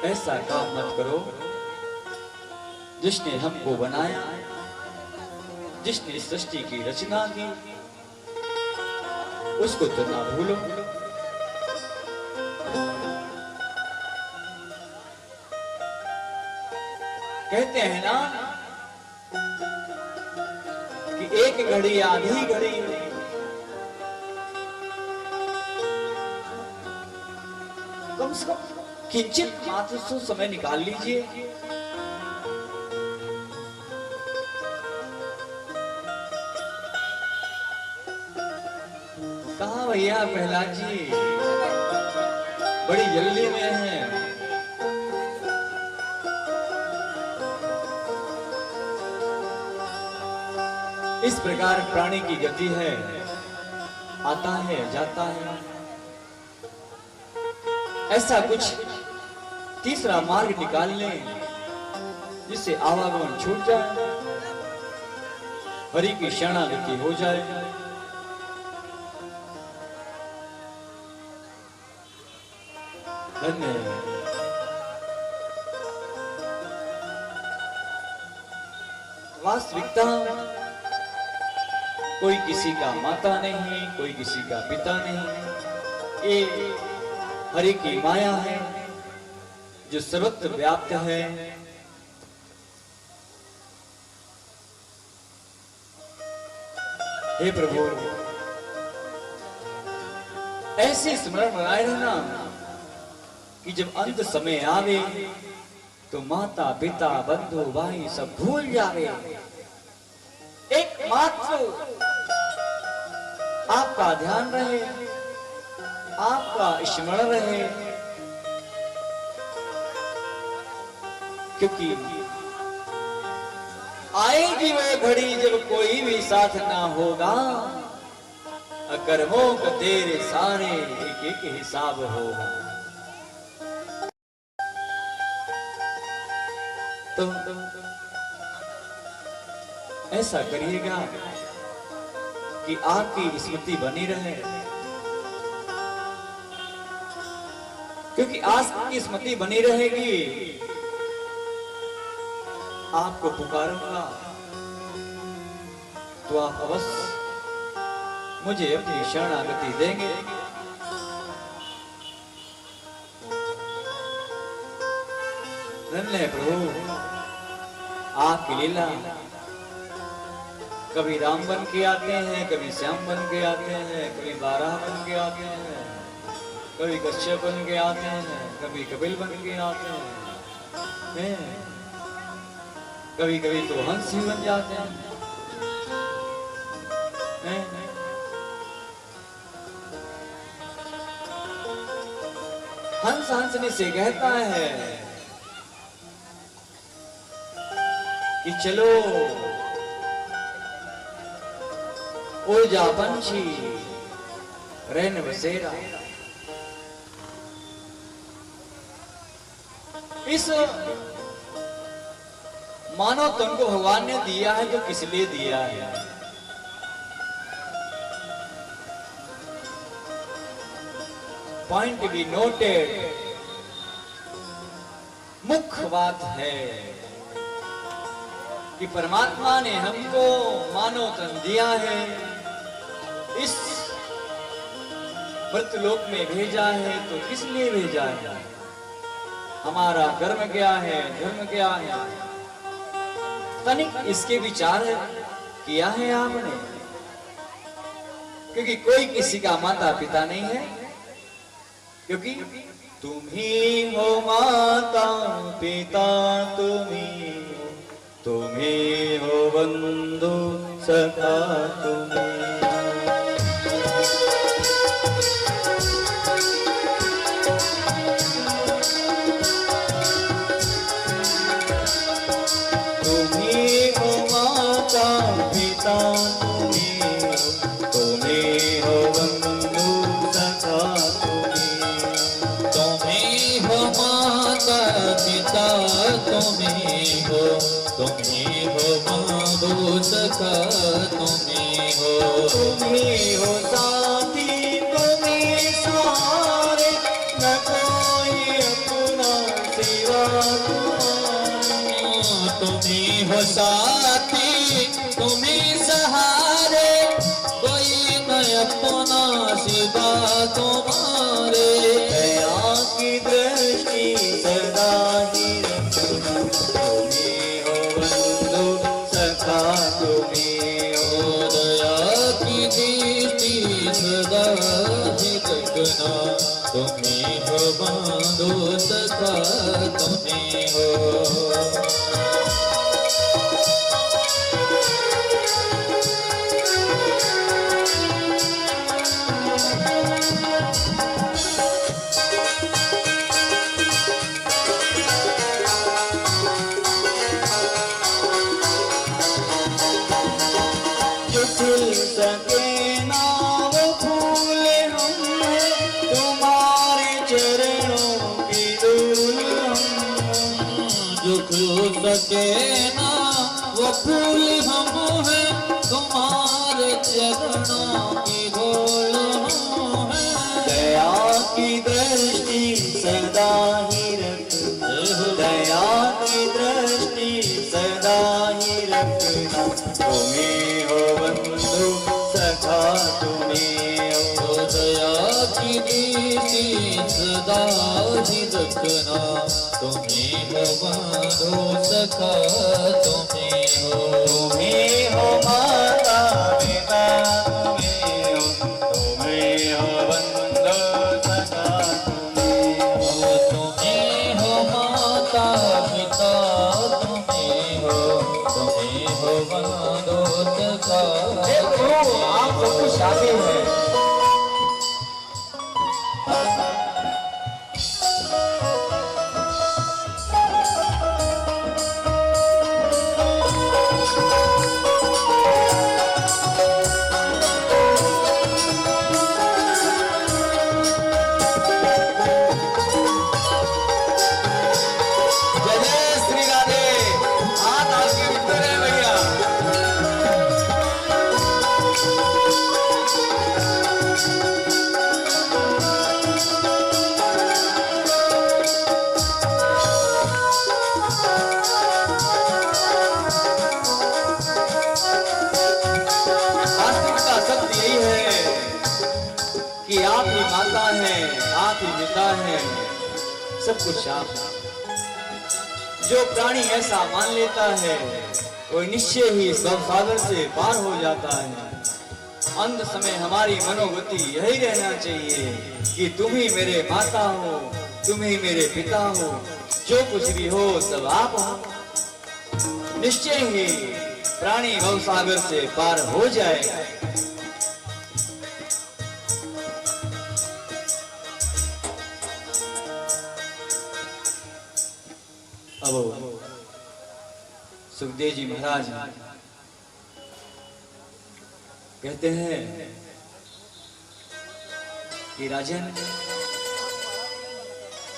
ऐसा काम मत करो। जिसने हमको बनाया, जिसने सृष्टि की रचना की, उसको तो ना भूलो। कहते हैं ना कि एक घड़ी आधी घड़ी कम से कम किंचित मात्र से समय निकाल लीजिए। कहाँ भैया प्रहलाद जी बड़ी जल्दी में हैं। इस प्रकार प्राणी की गति है, आता है जाता है। ऐसा कुछ तीसरा मार्ग निकाल लें जिससे आवागमन छूट जाए, हरि की शरणागति हो जाए। वास्तविकता कोई किसी का माता नहीं, कोई किसी का पिता नहीं। ये हरि की माया है जो सर्वत्र व्याप्त है। हे प्रभु ऐसे स्मरण बनाए रहना कि जब अंत समय आवे तो माता पिता बंधु भाई सब भूल जावे। एकमात्र आपका ध्यान रहे, आपका स्मरण रहे, क्योंकि आएगी वो घड़ी जब कोई भी साथ ना होगा कर्मों का तेरे सारे एक एक हिसाब होगा। तो ऐसा करिएगा कि आपकी स्मृति बनी रहे, क्योंकि आपकी स्मृति बनी रहेगी। आपको पुकारूंगा तो आप अवश्य मुझे अपनी शरणागति देंगे। धन्य प्रभु, आपकी लीला कभी राम बन के आते हैं, कभी श्याम बन के आते हैं, कभी बारह बन के आते हैं, कभी कश्यप बन के आते हैं, कभी कपिल बन के आते हैं, कभी कभी तो हंस ही बन जाते हैं। हंस हंसने से कहता है कि चलो उड़ जा पंछी रैन बसेरा। इस मानव तन को भगवान ने दिया है तो किस लिए दिया है? Point be noted. मुख्य बात है कि परमात्मा ने हमको मानव तन दिया है, इस मृतलोक में भेजा है, तो किस लिए भेजा है? हमारा कर्म क्या है, धर्म क्या है, तनिक इसके विचार किया है आपने? क्योंकि कोई किसी का माता पिता नहीं है, क्योंकि तुम ही हो माता पिता, तुम ही हो बंधु सखा, तुम ही हो माता पिता, तुम ही हो बंधु सखा, माता पिता तुम्हीं हो बंधु सखा तुम्हीं हो साथी, तुम्हीं सहारे, न कोई अपना सिवा तुम्हीं हो साथी, तुम्हीं सहारे, कोई न अपना सिवा तुम्हारे। दया की दृष्टि सदा ही रखना, तुम्हीं हो बंधु सखा, तुम्हीं हो। दया की दृष्टि सदा ही रखना, तुम्हीं हो बंधु सखा तुम्हीं हो। खिल सके ना वो फूल हम हैं, तुम्हारे चरणों की धूल हम। जो खिल सके ना वो फूल हम हैं, तुम्हारे चरणों की धूल हम हैं। दया की दृष्टि सदा ही रखना, दया की दृष्टि सदा ही रखना, तुम्हीं हो बंधु सखा, तुम्हीं हो। दया की दृष्टि सदा ही रखना, तुम्हीं हो बंधु सखा तुम्हीं हो। तुम्हीं हो माता पिता, तुम्हीं हो, तुम्हीं हो बंधु सखा, तुम्हीं हो। तुम्हीं हो माता पिता, तुम्हीं हो बंधु सखा। आप सबको शादी है, होता है सब कुछ साफ है। जो प्राणी ऐसा मान लेता है वो निश्चय ही इस भवसागर से पार हो जाता है। अंत समय हमारी मनोगति यही रहना चाहिए कि तुम ही मेरे माता हो, तुम ही मेरे पिता हो, जो कुछ भी हो सब आप हो। निश्चय ही प्राणी भवसागर से पार हो जाएगा। अब सुखदेव जी महाराज कहते हैं कि राजन,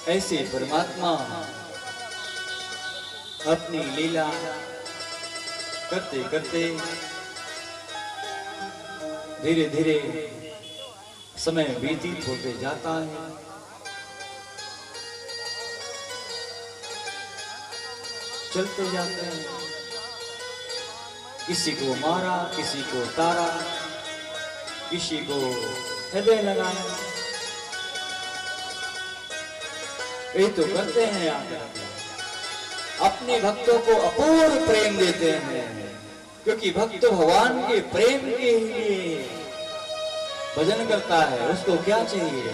ऐसे परमात्मा अपनी लीला करते करते धीरे धीरे समय व्यतीत होते जाता है। चलते जाते हैं, किसी को मारा, किसी को तारा, किसी को हृदय लगाया, ये तो करते हैं आप। अपने भक्तों को अपूर्व प्रेम देते हैं, क्योंकि भक्त भगवान के प्रेम के लिए भजन करता है। उसको क्या चाहिए?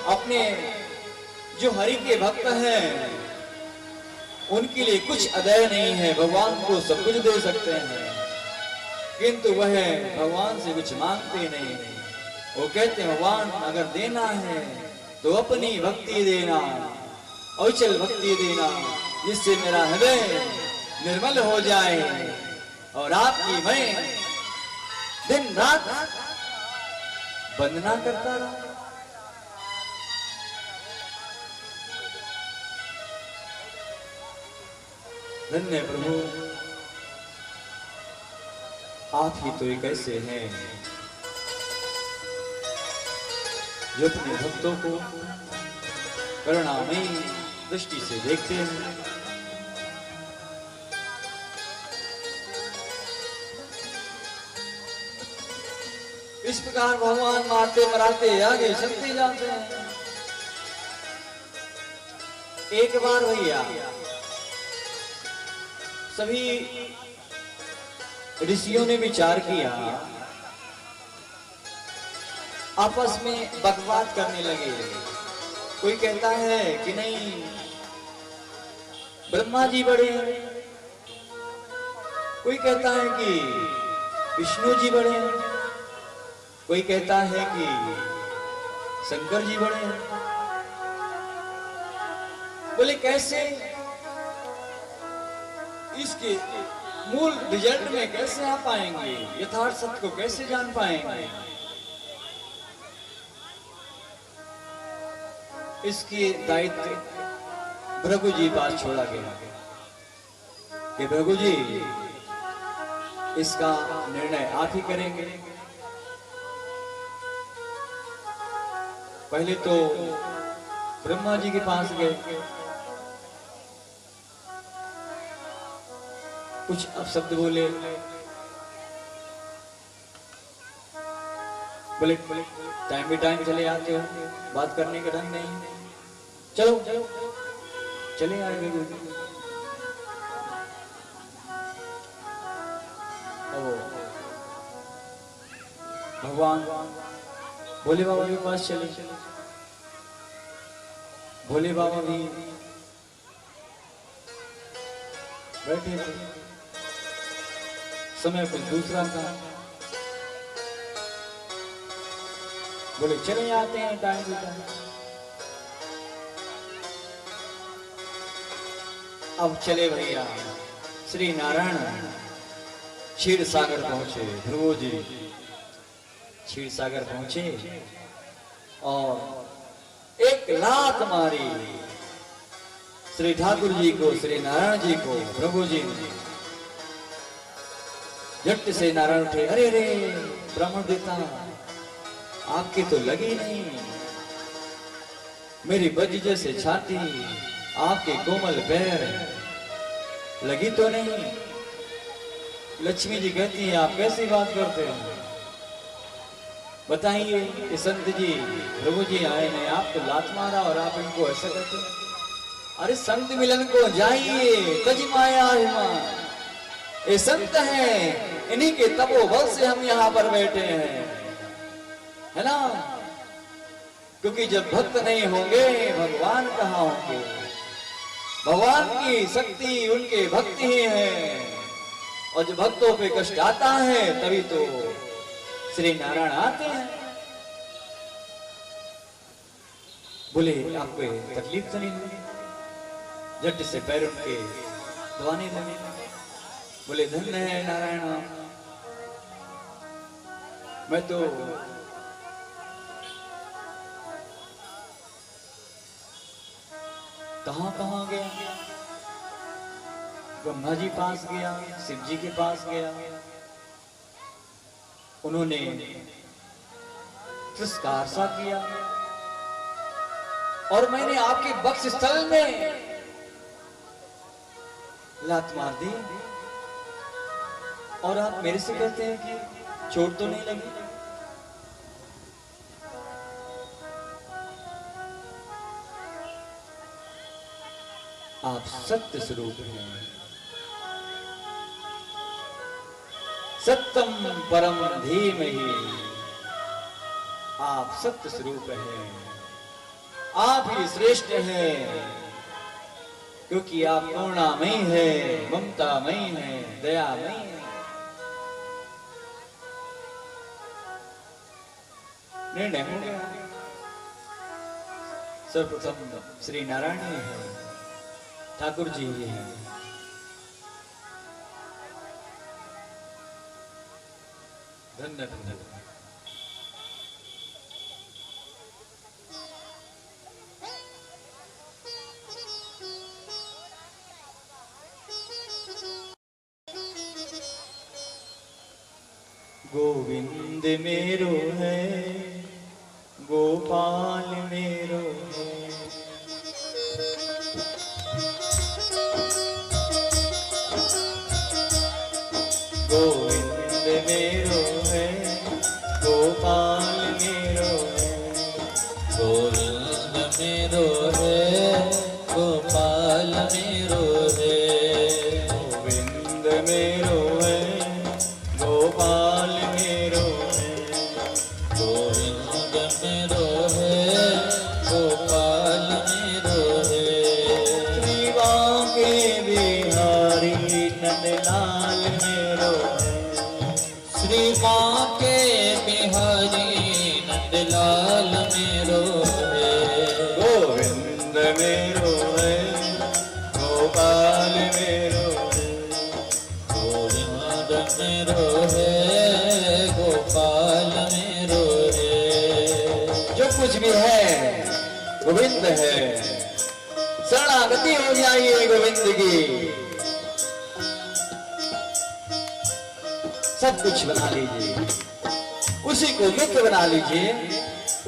अपने जो हरि के भक्त हैं उनके लिए कुछ अदय नहीं है, भगवान को सब कुछ दे सकते हैं, किंतु वह भगवान से कुछ मांगते नहीं। वो कहते हैं भगवान अगर देना है तो अपनी भक्ति देना, अचल भक्ति देना, जिससे मेरा हृदय निर्मल हो जाए और आपकी मैं दिन रात वंदना करता रहा। धन्य प्रभु, आप ही तो एक ऐसे हैं जो अपने भक्तों को करुणामयी दृष्टि से देखते हैं। इस प्रकार भगवान मारते मराते आगे चलते जाते हैं। एक बार भैया सभी ऋषियों ने विचार किया, आपस में बकवाद करने लगे। कोई कहता है कि नहीं ब्रह्मा जी बड़े हैं, कोई कहता है कि विष्णु जी बड़े हैं, कोई कहता है कि शंकर जी बड़े हैं। बोले कैसे? इसके मूल रिजल्ट में कैसे आ पाएंगे, यथार्थ सत्य को कैसे जान पाएंगे? इसके दायित्व भृगु जी पास छोड़ा गया कि भृगु जी इसका निर्णय आप ही करेंगे। पहले तो ब्रह्मा जी के पास गए, कुछ अपशब्द बोले, बोले टाइम भी टाइम चले आते हो, बात करने का ढंग नहीं, चलो चले आएंगे। भगवान भोले बाबा के पास चले। भोले बाबा भी बैठे थे, समय कुछ दूसरा था। बोले चले आते हैं टाइम टू टाइम। अब चले भैया, श्री नारायण क्षीर सागर पहुंचे। ध्रुव जी क्षीर सागर पहुंचे और एक लात मारी श्री ठाकुर जी को, श्री नारायण जी को। प्रभु जी ने झट से नारायण उठे, अरे रे ब्राह्मण देवता आपकी तो लगी नहीं, मेरी बज जैसे छाती, आपके कोमल पैर लगी तो नहीं। लक्ष्मी जी कहती है आप कैसी बात करते हो, बताइए कि संत जी प्रभु जी आए ने आपको लात मारा और आप इनको ऐसा कहते हैं? अरे संत मिलन को जाइए, तज माया अभिमान। ये संत हैं, इन्हीं के तपोबल से हम यहाँ पर बैठे हैं, है ना? क्योंकि जब भक्त नहीं होंगे भगवान कहाँ होंगे? भगवान की शक्ति उनके भक्त ही है, और जब भक्तों पे कष्ट आता है तभी तो श्री नारायण आते हैं। बोले आपको तकलीफ तो नहीं हुई? झट से पैर उनके दबाने लगे। बोले धन्य है नारायण, मैं तो कहां कहां गया, ब्रह्मा जी पास गया, शिव जी के पास गया, उन्होंने तिरस्कार सा किया, और मैंने आपके बक्स स्थल में लात मार दी, और आप मेरे से कहते हैं कि चोट तो नहीं लगी? आप सत्य स्वरूप हैं, सत्यम परम धीमहि। आप सत्य स्वरूप हैं, आप ही श्रेष्ठ हैं, क्योंकि आप करुणामयी है, ममतामयी है, दयामयी है। निर्णय हो गया। सर्वप्रथम श्री नारायण है, ठाकुर जी ये हैं। धन्य धन्य। गोविंद मेरो है, गोपाल मेरो है, गोविंद मेरो है, गोपाल मेरो है, गोविंद मेरो है, गोपाल मेरो है, गोविंद मेरो है, गोपाल मेरो है, गोविंद मेरो है, गोपाल मेरो है, श्री बांके बिहारी नंदलाल मेरो है, श्री माँ के बिहारी नंदलाल मेरो है, गोविंद मेरो है, गोपाल मेरो है, गोविंद मेरो है, गोपाल मेरो है, जो कुछ भी है गोविंद है। शरणागति हो जाइए गोविंद की, सब कुछ बना लीजिए, उसी को मित्र बना लीजिए,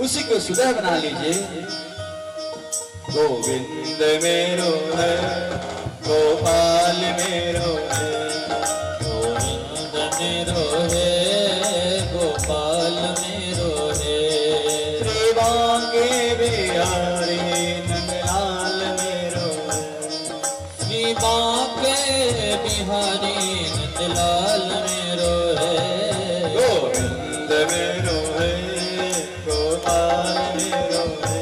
उसी को सुलह बना लीजिए। गोविंद मेरो है, गोपाल मेरो है, गोविंद मेरो है, गोपाल मेरो है, श्री बांके बिहारी नंदलाल मेरो है, श्री माँ के बिहारी नंदलाल मेरो है, गोविंद मेरो है, गोपाल मेरो है,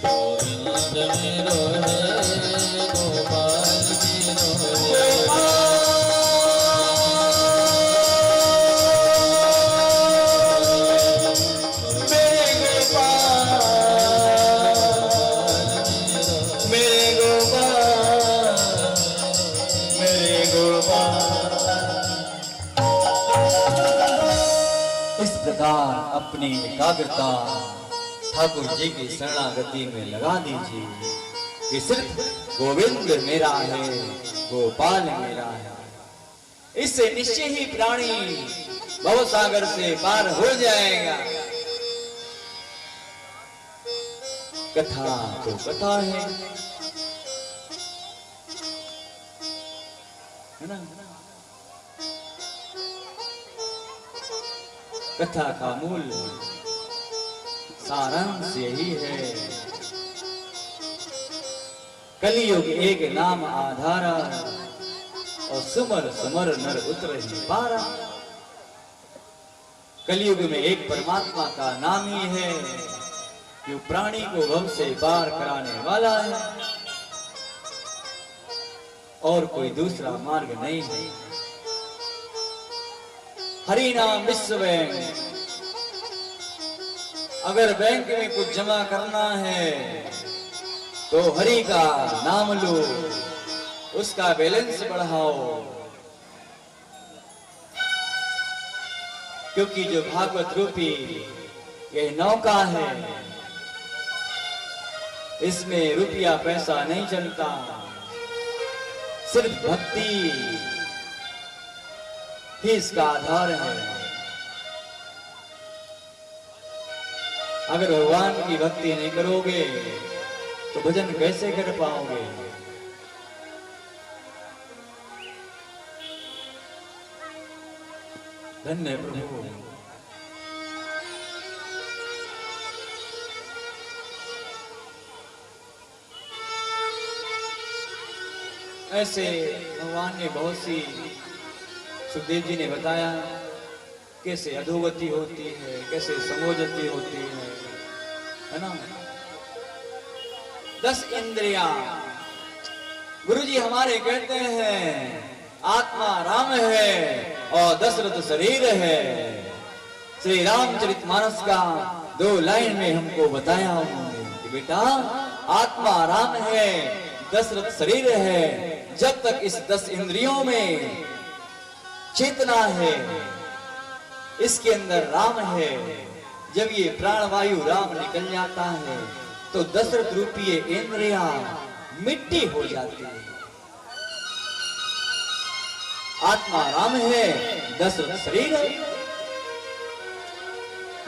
गोविंद मेरो है, गोपाल मेरो है, मेरे गोपाल, मेरे गोपाल। इस प्रकार अपनी एकाग्रता ठाकुर जी की शरणागति में लगा दीजिए कि सिर्फ गोविंद मेरा है, गोपाल मेरा है। इससे निश्चय ही प्राणी भवसागर से पार हो जाएगा। कथा तो कथा है ना? कथा का मूल सारांश यही है, कलियुग एक नाम आधारा और सुमर सुमर नर उतरहि पारा। कलियुग में एक परमात्मा का नाम ही है जो प्राणी को भव से पार कराने वाला है, और कोई दूसरा मार्ग नहीं है। हरि नाम विश्व बैंक, अगर बैंक में कुछ जमा करना है तो हरि का नाम लो, उसका बैलेंस बढ़ाओ, क्योंकि जो भागवत रूपी यह नौका है, इसमें रुपया पैसा नहीं चलता, सिर्फ भक्ति ही इसका आधार है। अगर भगवान की भक्ति नहीं करोगे तो भजन कैसे कर पाओगे? धन्य प्रभु। ऐसे भगवान ने बहुत सी, सुखदेव जी ने बताया कैसे अधोगति होती है, कैसे समोगति होती है ना। 10 इंद्रियां, गुरु जी हमारे कहते हैं आत्मा राम है और दशरथ शरीर है। श्री रामचरितमानस का 2 लाइन में हमको बताया उन्होंने कि बेटा आत्मा राम है, दशरथ शरीर है। जब तक इस 10 इंद्रियों में चेतना है, इसके अंदर राम है, जब ये प्राणवायु राम निकल जाता है तो दशरथ रूपी इंद्रियां मिट्टी हो जाती है। आत्मा राम है, दशरथ शरीर है।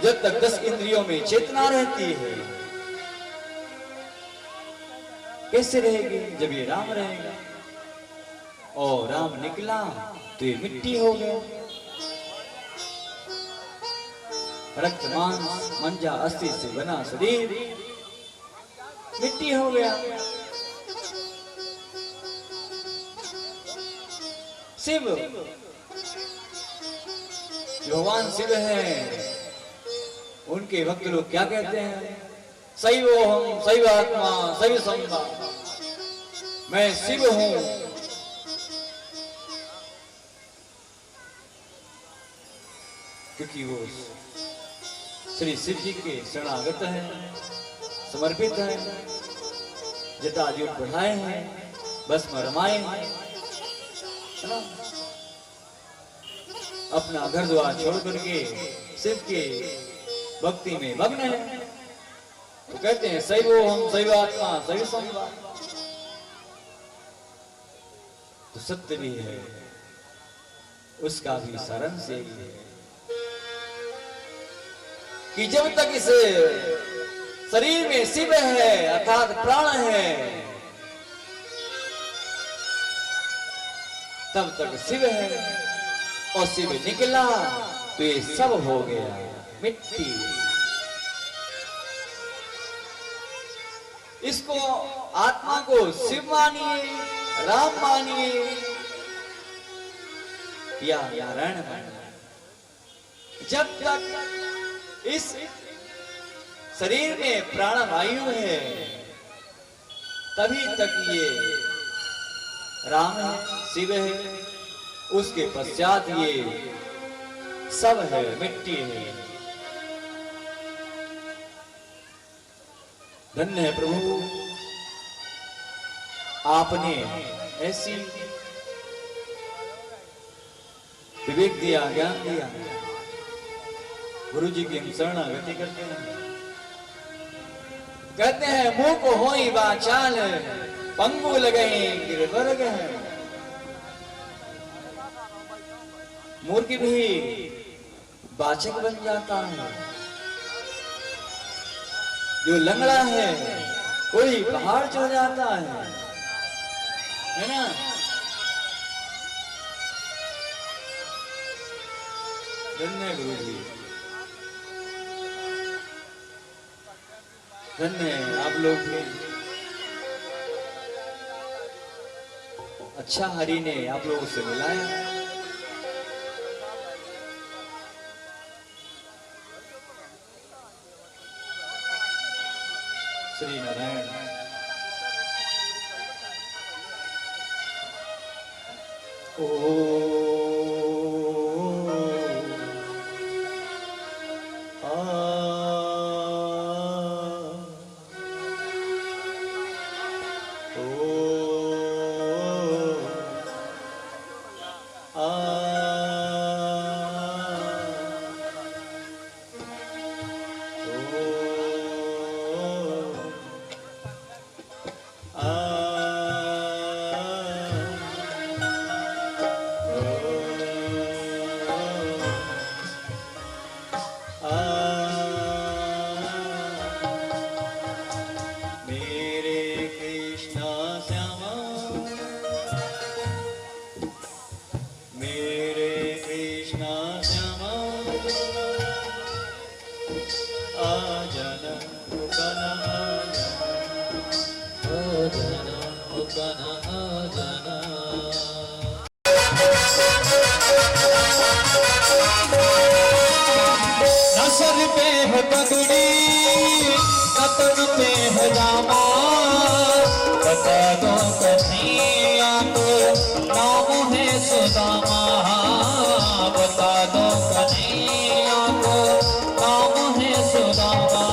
जब तक 10 इंद्रियों में चेतना रहती है, कैसे रहेगी? जब ये राम रहेगा, और राम निकला तो ये मिट्टी हो गया। रक्त मांस मंजा अस्थि से बना शरीर मिट्टी हो गया। शिव, भगवान शिव है, उनके भक्त लोग क्या कहते हैं? शैव हम शैव आत्मा शैव संभा, मैं शिव हूं। क्योंकि वो श्री शिव जी के शरणागत है, समर्पित है, जटाजूट बढ़ाए हैं, भस्म रमाए हैं, अपना घर द्वार छोड़ करके शिव के भक्ति में मग्न है। तो कहते हैं शैवो हम शैव आत्मा शैव संभा। तो सत्य भी है, उसका भी सारांश यही है कि जब तक इस शरीर में शिव है अर्थात प्राण है, तब तक शिव है, और शिव निकला तो ये सब हो गया मिट्टी। इसको आत्मा को शिव मानिए, राम मानिए या नारायण मानिए, जब तक इस शरीर में प्राणवायु है तभी तक ये राम है, शिव है। उसके पश्चात ये सब है मिट्टी है। धन्य है प्रभु, आपने ऐसी विवेक दिया, ज्ञान दिया। गुरु जी की हम शरणागति करते हैं। कहते हैं मुंह को होई वाचाल, पंगु लगे गिरवर्ग है। मूर्ख भी वाचक बन जाता है। जो लंगड़ा है कोई पहाड़ चढ़ जाता है ना। धन्य गुरु जी। धन्य आप लोग के अच्छा हरि ने आप लोगों से मिलाया। श्री नारायण। ओ नसर पे है पगड़ी कतन पे है जामा, बता दो कन्हैया को नाम है सुदामा, बता दो कन्हैया को नाम है सुदामा।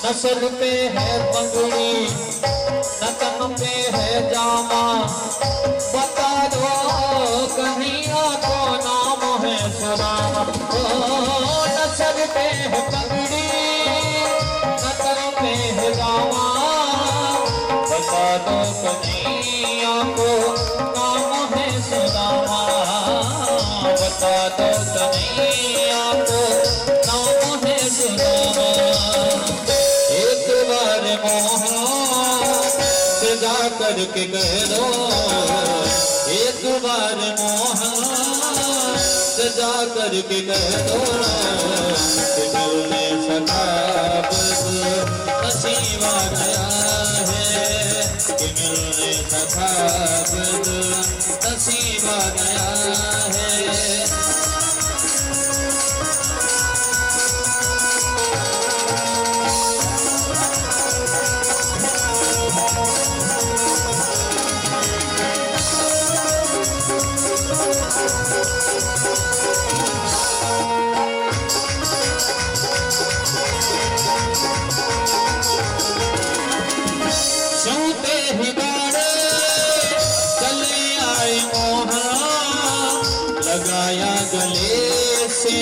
नसर पे है पगड़ी नतन पे है जामा, बता दो कन्हैया को नाम है सुदामा। नसर पे है पगड़ी नतन पे है जामा, बता दो कन्हैया को नाम है सुदामा, बता दो कन्हैया को नाम है सुदामा। एक बार मोहन जा करके कह दो, एक बार मोहन जा करके कह दो, मिलने सका नसीब आ गया है, कि मिलने सका नसीब आ गया है। सुनते ही दौड़े चले आए मोहन, लगाया गले से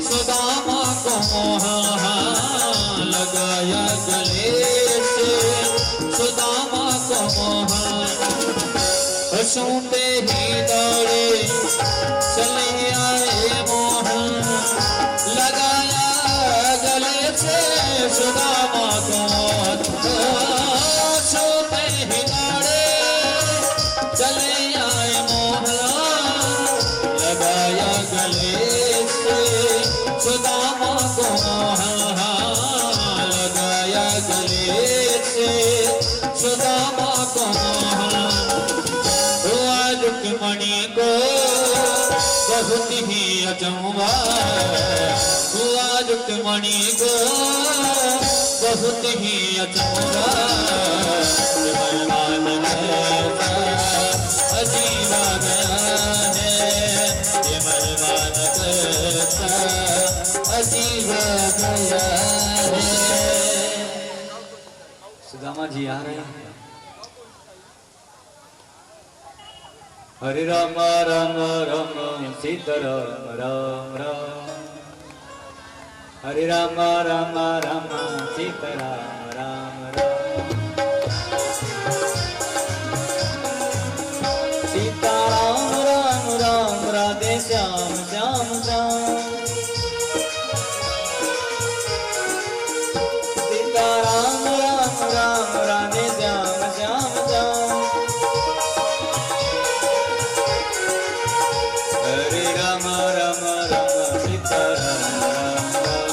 सुदामा को मोहन, लगाया गले से सुदामा को मोहन। सुनते ही दौड़े चले आए मोहन, लगाया गले से सुदामा को मोहन। सोते ही दौड़े चले आए मोहन, लगाया गले से सुदामा को मोहन, लगाया गले से सुदामा को मोहन। हुआ रुक्मणी को बहुत ही अचंभा, हुआ रुक्मणी को बहुत ही अचंभा, मेहमान कैसा अजीब आ गया है, ये मेहमान कैसा अजीब आ गया है। सुदामा जी आ रहे हैं। हरे राम राम राम सीताराम राम राम, हरे राम राम राम सीताराम राम राम। सीताराम राम राम राधे श्याम श्याम श्याम, सीताराम राम राम राधे श्याम श्याम श्याम। हरे राम राम राम सीताराम राम राम,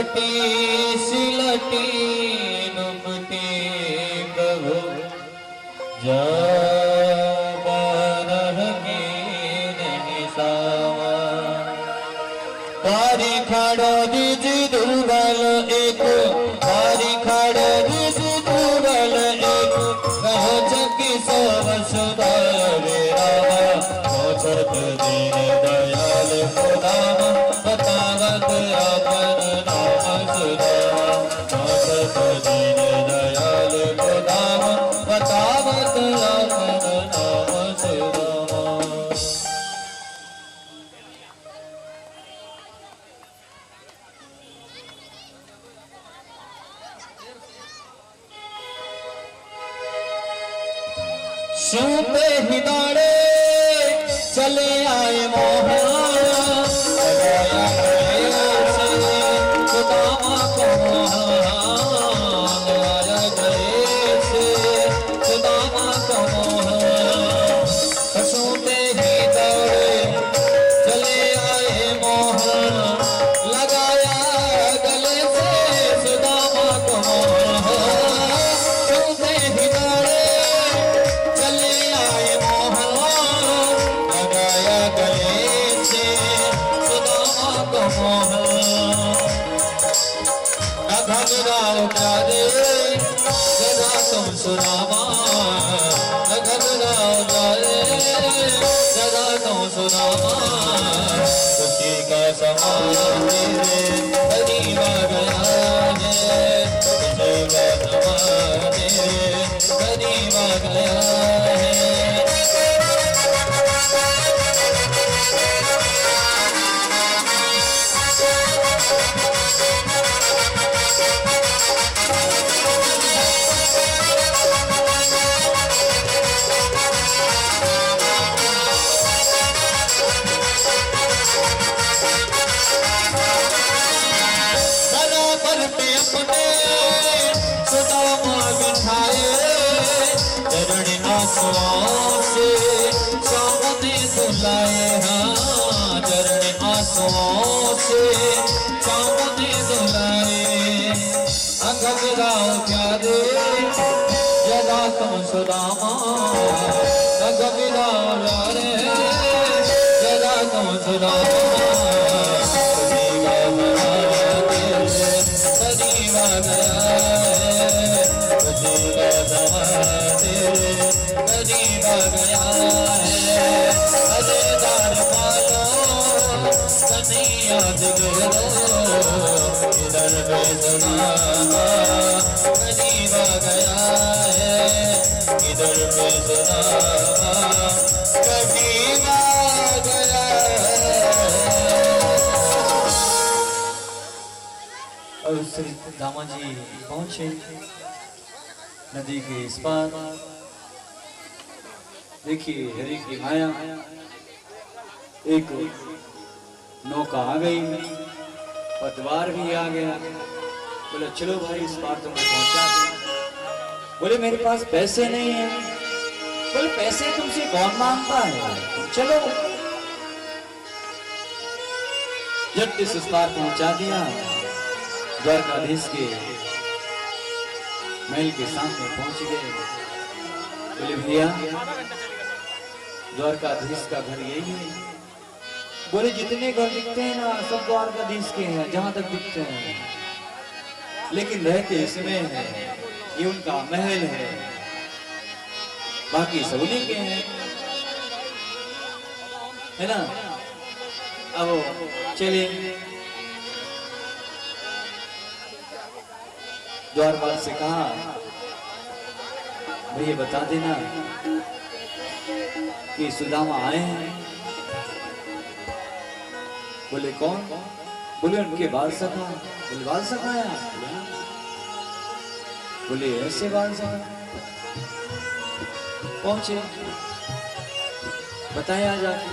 कटी सिलटी नुमटी प्रभु जब रहे नहीं सावा तारी खड़ो दिज दुर्बल एक तारी खड़ो दिज दुर्बल एक कहो जगी सब सुधारे रामा मोचत दीन दयाल खुदाम बतावत अपन नाम सुदामा मोचत दीन दयाल खुदाम बतावत अपन नाम सुदामा। सूपे हिदाड़े चले आए मोहन लगाया गए से सुदामा को मोहन लगाया गए से सुदामा को मोहन सूपे हिदाड़े चले आए मोहन लगाया गले से सुदामा को मोहन सूपे हिदाड़े चले आए मोहन लगाया गले से सुदामा को मोहन घबराओ प्यारे सदा तुम सुदामा घबराओ प्यारे सदा तुम सुदामा खुशी का समा तेरे करीब आ गया है खुशी का समा तेरे करीब आ गया है। बराबर पे अपने सुदामा बिठाए चरण आंसुओं से सामने सुलाए हाँ चरण आंसुओं से सामने सुलाए घबराओ प्यारे जगा तुम सुदामा घबराओ प्यारे जगा तुम सुदामा करीब आ गया है खुशी का समा तेरे करीब आ गया है अजेदार पालो कन्हैया दिगरो इधर पे सुदामा करीब आ गया है इधर पे सुदामा करीब आ गया है। और श्री दामा जी पहुंचे नदी के इस पार। देखिए हरि की माया, एक नौका आ गई, पतवार भी आ गया। बोले चलो भाई इस पार तुमको पहुंचा दे। बोले मेरे पास पैसे नहीं है। बोले पैसे तुमसे कौन मांगता है, चलो। जब इस पार पहुंचा दिया, द्वारकाधीश के महल के सामने पहुंच गए। बोले भैया द्वारकाधीश का घर यही है। बोले जितने घर दिखते हैं ना सब द्वारकाधीश के हैं, जहां तक दिखते हैं, लेकिन रहते इसमें है, ये उनका महल है, बाकी सब उन्हीं के हैं, है ना। अब चले द्वारपाल से कहा भैया बता देना कि सुदामा आए हैं। बोले कौन? बोले उनके बाल सखा। बोले बाल सखा आया? बोले ऐसे बाल सखा। पहुंचे, बताया जाके।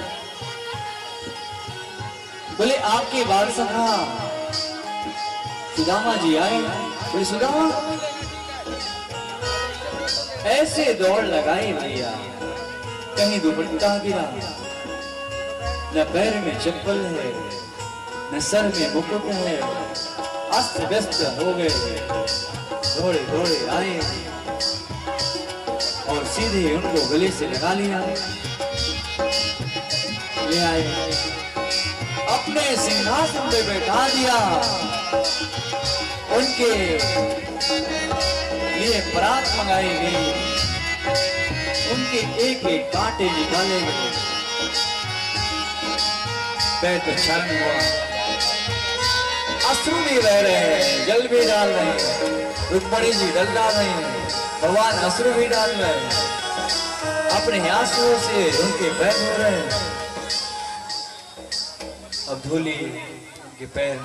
बोले आपके बाल सखा सुदामा जी आए। बोले सुदामा? ऐसे दौड़ लगाई भैया, कहीं दुपट्टा गिरा, न पैर में चप्पल है, न सर में मुकुट है, अस्त व्यस्त हो गए, दौड़े दौड़े आए और सीधे उनको गले से लगा लिया, ले आए, अपने सिंहासन पे बैठा दिया, उनके लिए परात मंगाई गई, उनके एक एक कांटे निकाले गए, पैर तो क्षरण हुआ, अश्रु भी बह रहे हैं, जल भी डाल रहे हैं, रुक्मणी जी जल डाल रहे हैं, भगवान अश्रु भी डाल रहे हैं, अपने आंसुओं से उनके पैर धो रहे हैं। अब धूली उनके पैर,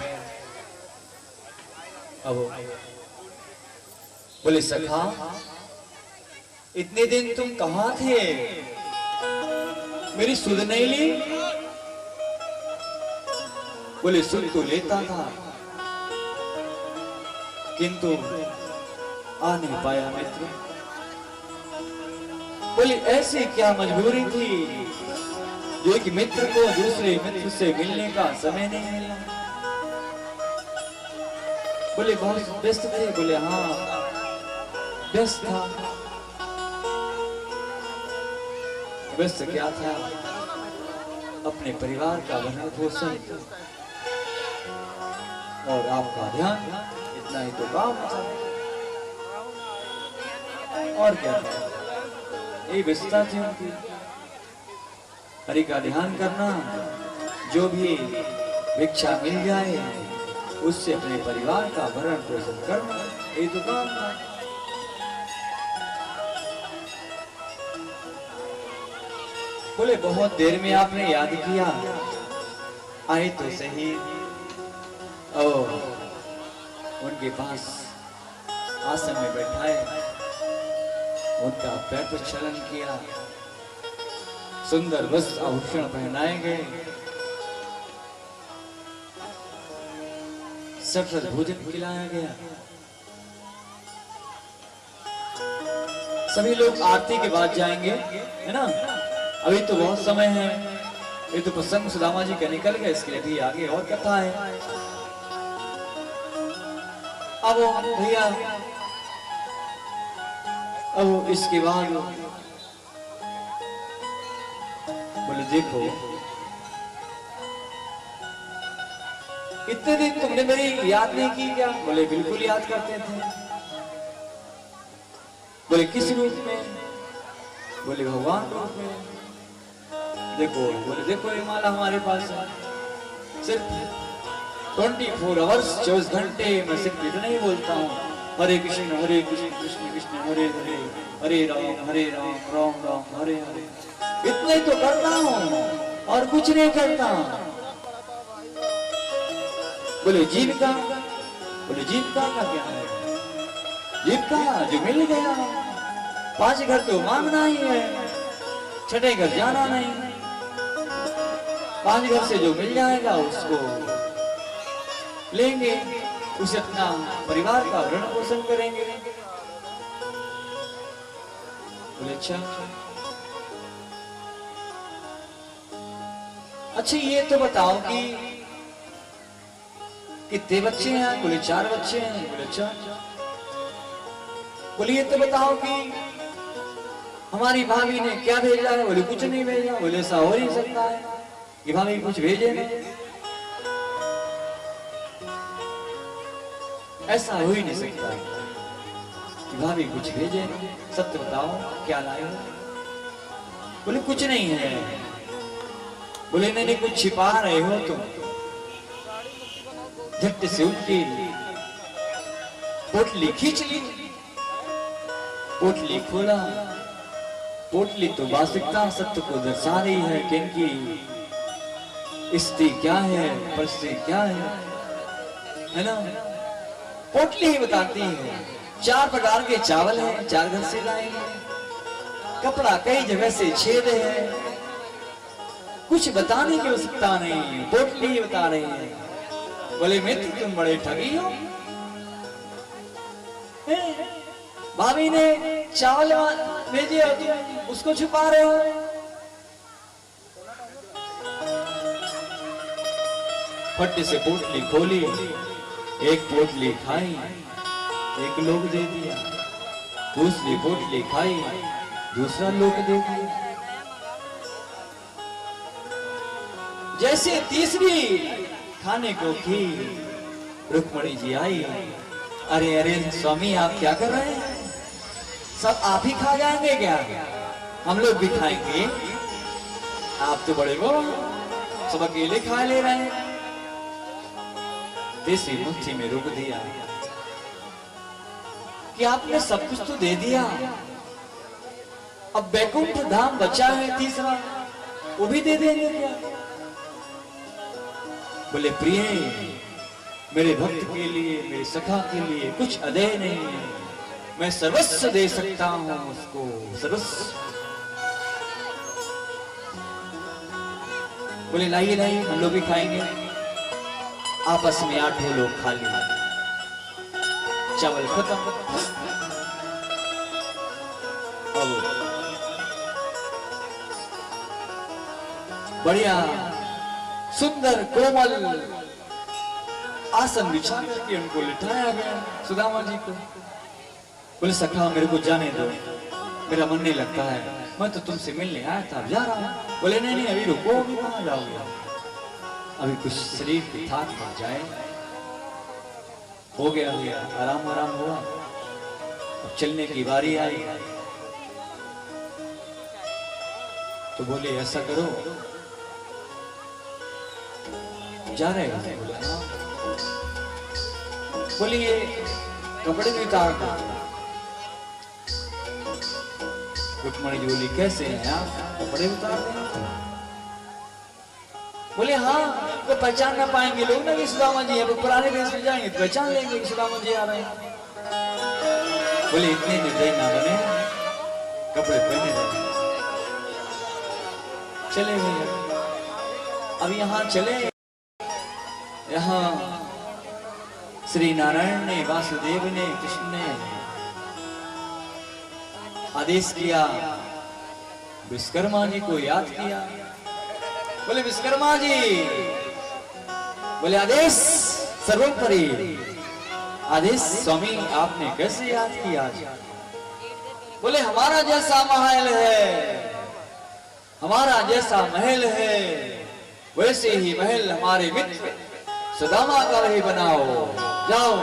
अब बोले सखा इतने दिन तुम कहां थे, मेरी सुध नहीं ली? बोले सुध तो लेता था किंतु आ नहीं पाया मित्र। बोले ऐसी क्या मजबूरी थी जो एक मित्र को दूसरे मित्र से मिलने का समय नहीं मिला? बोले बहुत व्यस्त थे। बोले हाँ व्यस्त था। व्यस्त क्या था? अपने परिवार का भरण पोषण और आपका ध्यान, इतना ही तो काम था और क्या था? यही व्यस्तता थी उनकी। हरि का ध्यान करना, जो भी भिक्षा मिल जाए उससे अपने परिवार का भरण पोषण करना, यही तो काम था। बोले बहुत देर में आपने याद किया, आए तो सही। और उनके पास आसन में बैठाए, उनका पैर प्रक्षालन किया, सुंदर वस्त्र आभूषण पहनाए गए, सफल भोजन खिलाया गया। सभी लोग आरती के बाद जाएंगे, है ना? अभी तो बहुत समय है। ये तो प्रसंग सुदामा जी का निकल गए, इसके लिए भी आगे और कथा है। अब भैया, अब इसके बाद बोले देखो इतने दिन तुमने मेरी याद नहीं की क्या? बोले बिल्कुल याद करते थे। बोले किस रूप में? बोले भगवान रूप में। देखो, बोले देखो ये माला हमारे पास है, सिर्फ 24 आवर्स 24 घंटे मैं सिर्फ इतना ही बोलता हूँ, हरे कृष्ण कृष्ण कृष्ण हरे हरे, हरे राम राम राम हरे हरे। इतना ही तो करता हूँ और कुछ नहीं करता। बोले जीविका? बोले जीविका का क्या है? जीविका जो मिल गया, 5 घर तो मांगना ही है, 6ठे घर जाना नहीं। 5 घर से जो मिल जाएगा उसको लेंगे, उसे अपना परिवार का भरण पोषण करेंगे। बोले अच्छा ये तो बताओ कि कितने बच्चे हैं? बोले 4 बच्चे हैं। बोले अच्छा। बोले ये तो बताओ कि हमारी भाभी ने क्या भेजा है? बोले कुछ नहीं भेजा। बोले ऐसा हो नहीं सकता है कि भाभी कुछ भेजे नहीं, ऐसा हो ही नहीं सकता कि भाभी कुछ भेजे नहीं। सत्य बताओ क्या लाए हो? बोले कुछ नहीं है। बोले नहीं कुछ छिपा रहे हो तुम। झट से उनकी पोटली खींच ली, पोटली खोला। पोटली तो वास्तविकता सत्य को दर्शा रही है कि इनकी स्थिति क्या है, परिस्थिति क्या है ना? पोटली ही बताती है। 4 प्रकार के चावल हैं, 4 घर से लाए हैं। कपड़ा कई जगह से छेद है, कुछ बताने की आवश्यकता नहीं, पोटली ही बता रही है। बोले मित्र तुम बड़े ठगी हो, भाभी ने चावल भेजे और तुम उसको छुपा रहे हो। फट से पोटली खोली, एक पोटली खाई, एक लोग दे दिया, दूसरी पोटली खाई, दूसरा लोग दे दिया। जैसे तीसरी खाने को की, रुक्मणी जी आई। अरे अरे स्वामी आप क्या कर रहे हैं? सब आप ही खा जाएंगे क्या? हम लोग भी खाएंगे। आप तो बड़े वो सब अकेले खा ले रहे हैं। तीसरी मुट्ठी में रोक दिया कि आपने सब कुछ तो दे दिया, अब बैकुंठ धाम बचा है तीसरा, वो भी दे देंगे क्या? बोले प्रिय, मेरे भक्त के लिए, मेरे सखा के लिए कुछ अदेय नहीं है, मैं सर्वस्व दे सकता हूं उसको, सर्वस्व। बोले लाइए लाइए, हम लोग भी खाएंगे। आपस में 8 लोग खा लिए, चावल खत्म। अब बढ़िया सुंदर कोमल आसन बिछा करके उनको लिटाया गया सुदामा जी को। बोले सखा मेरे को जाने दो, मेरा मन नहीं लगता है, मैं तो तुमसे मिलने आया था, जा रहा हूं। बोले नहीं नहीं अभी रुको, अभी कहां जाओगे, अभी कुछ शरीर की थाक पड़ जाए। हो गया आराम आराम हुआ, अब चलने की बारी आई। तो बोले ऐसा करो, जा रहे हैं? बोले हाँ। बोले ये कपड़े भी उतार दो। रुक्मणी जी बोली कैसे हैं आप, कपड़े उतार दें? बोले हाँ, तो पहचान ना पाएंगे लोग ना कि सुदामा जी है, वो पुराने देश में जाएंगे तो पहचान लेंगे कि सुदामा जी आ रहे हैं। बोले इतने निर्दयी ना बने, कपड़े पहने रहे। चले गए। अब यहाँ चले, यहाँ श्री नारायण ने, वासुदेव ने, कृष्ण ने आदेश किया, विश्वकर्मा जी को याद किया। बोले विश्वकर्मा जी, बोले आदेश सर्वोपरि, आदेश स्वामी आपने कैसे याद किया? बोले हमारा जैसा महल है, हमारा जैसा महल है, वैसे ही महल हमारे मित्र सुदामा का भी बनाओ, जाओ।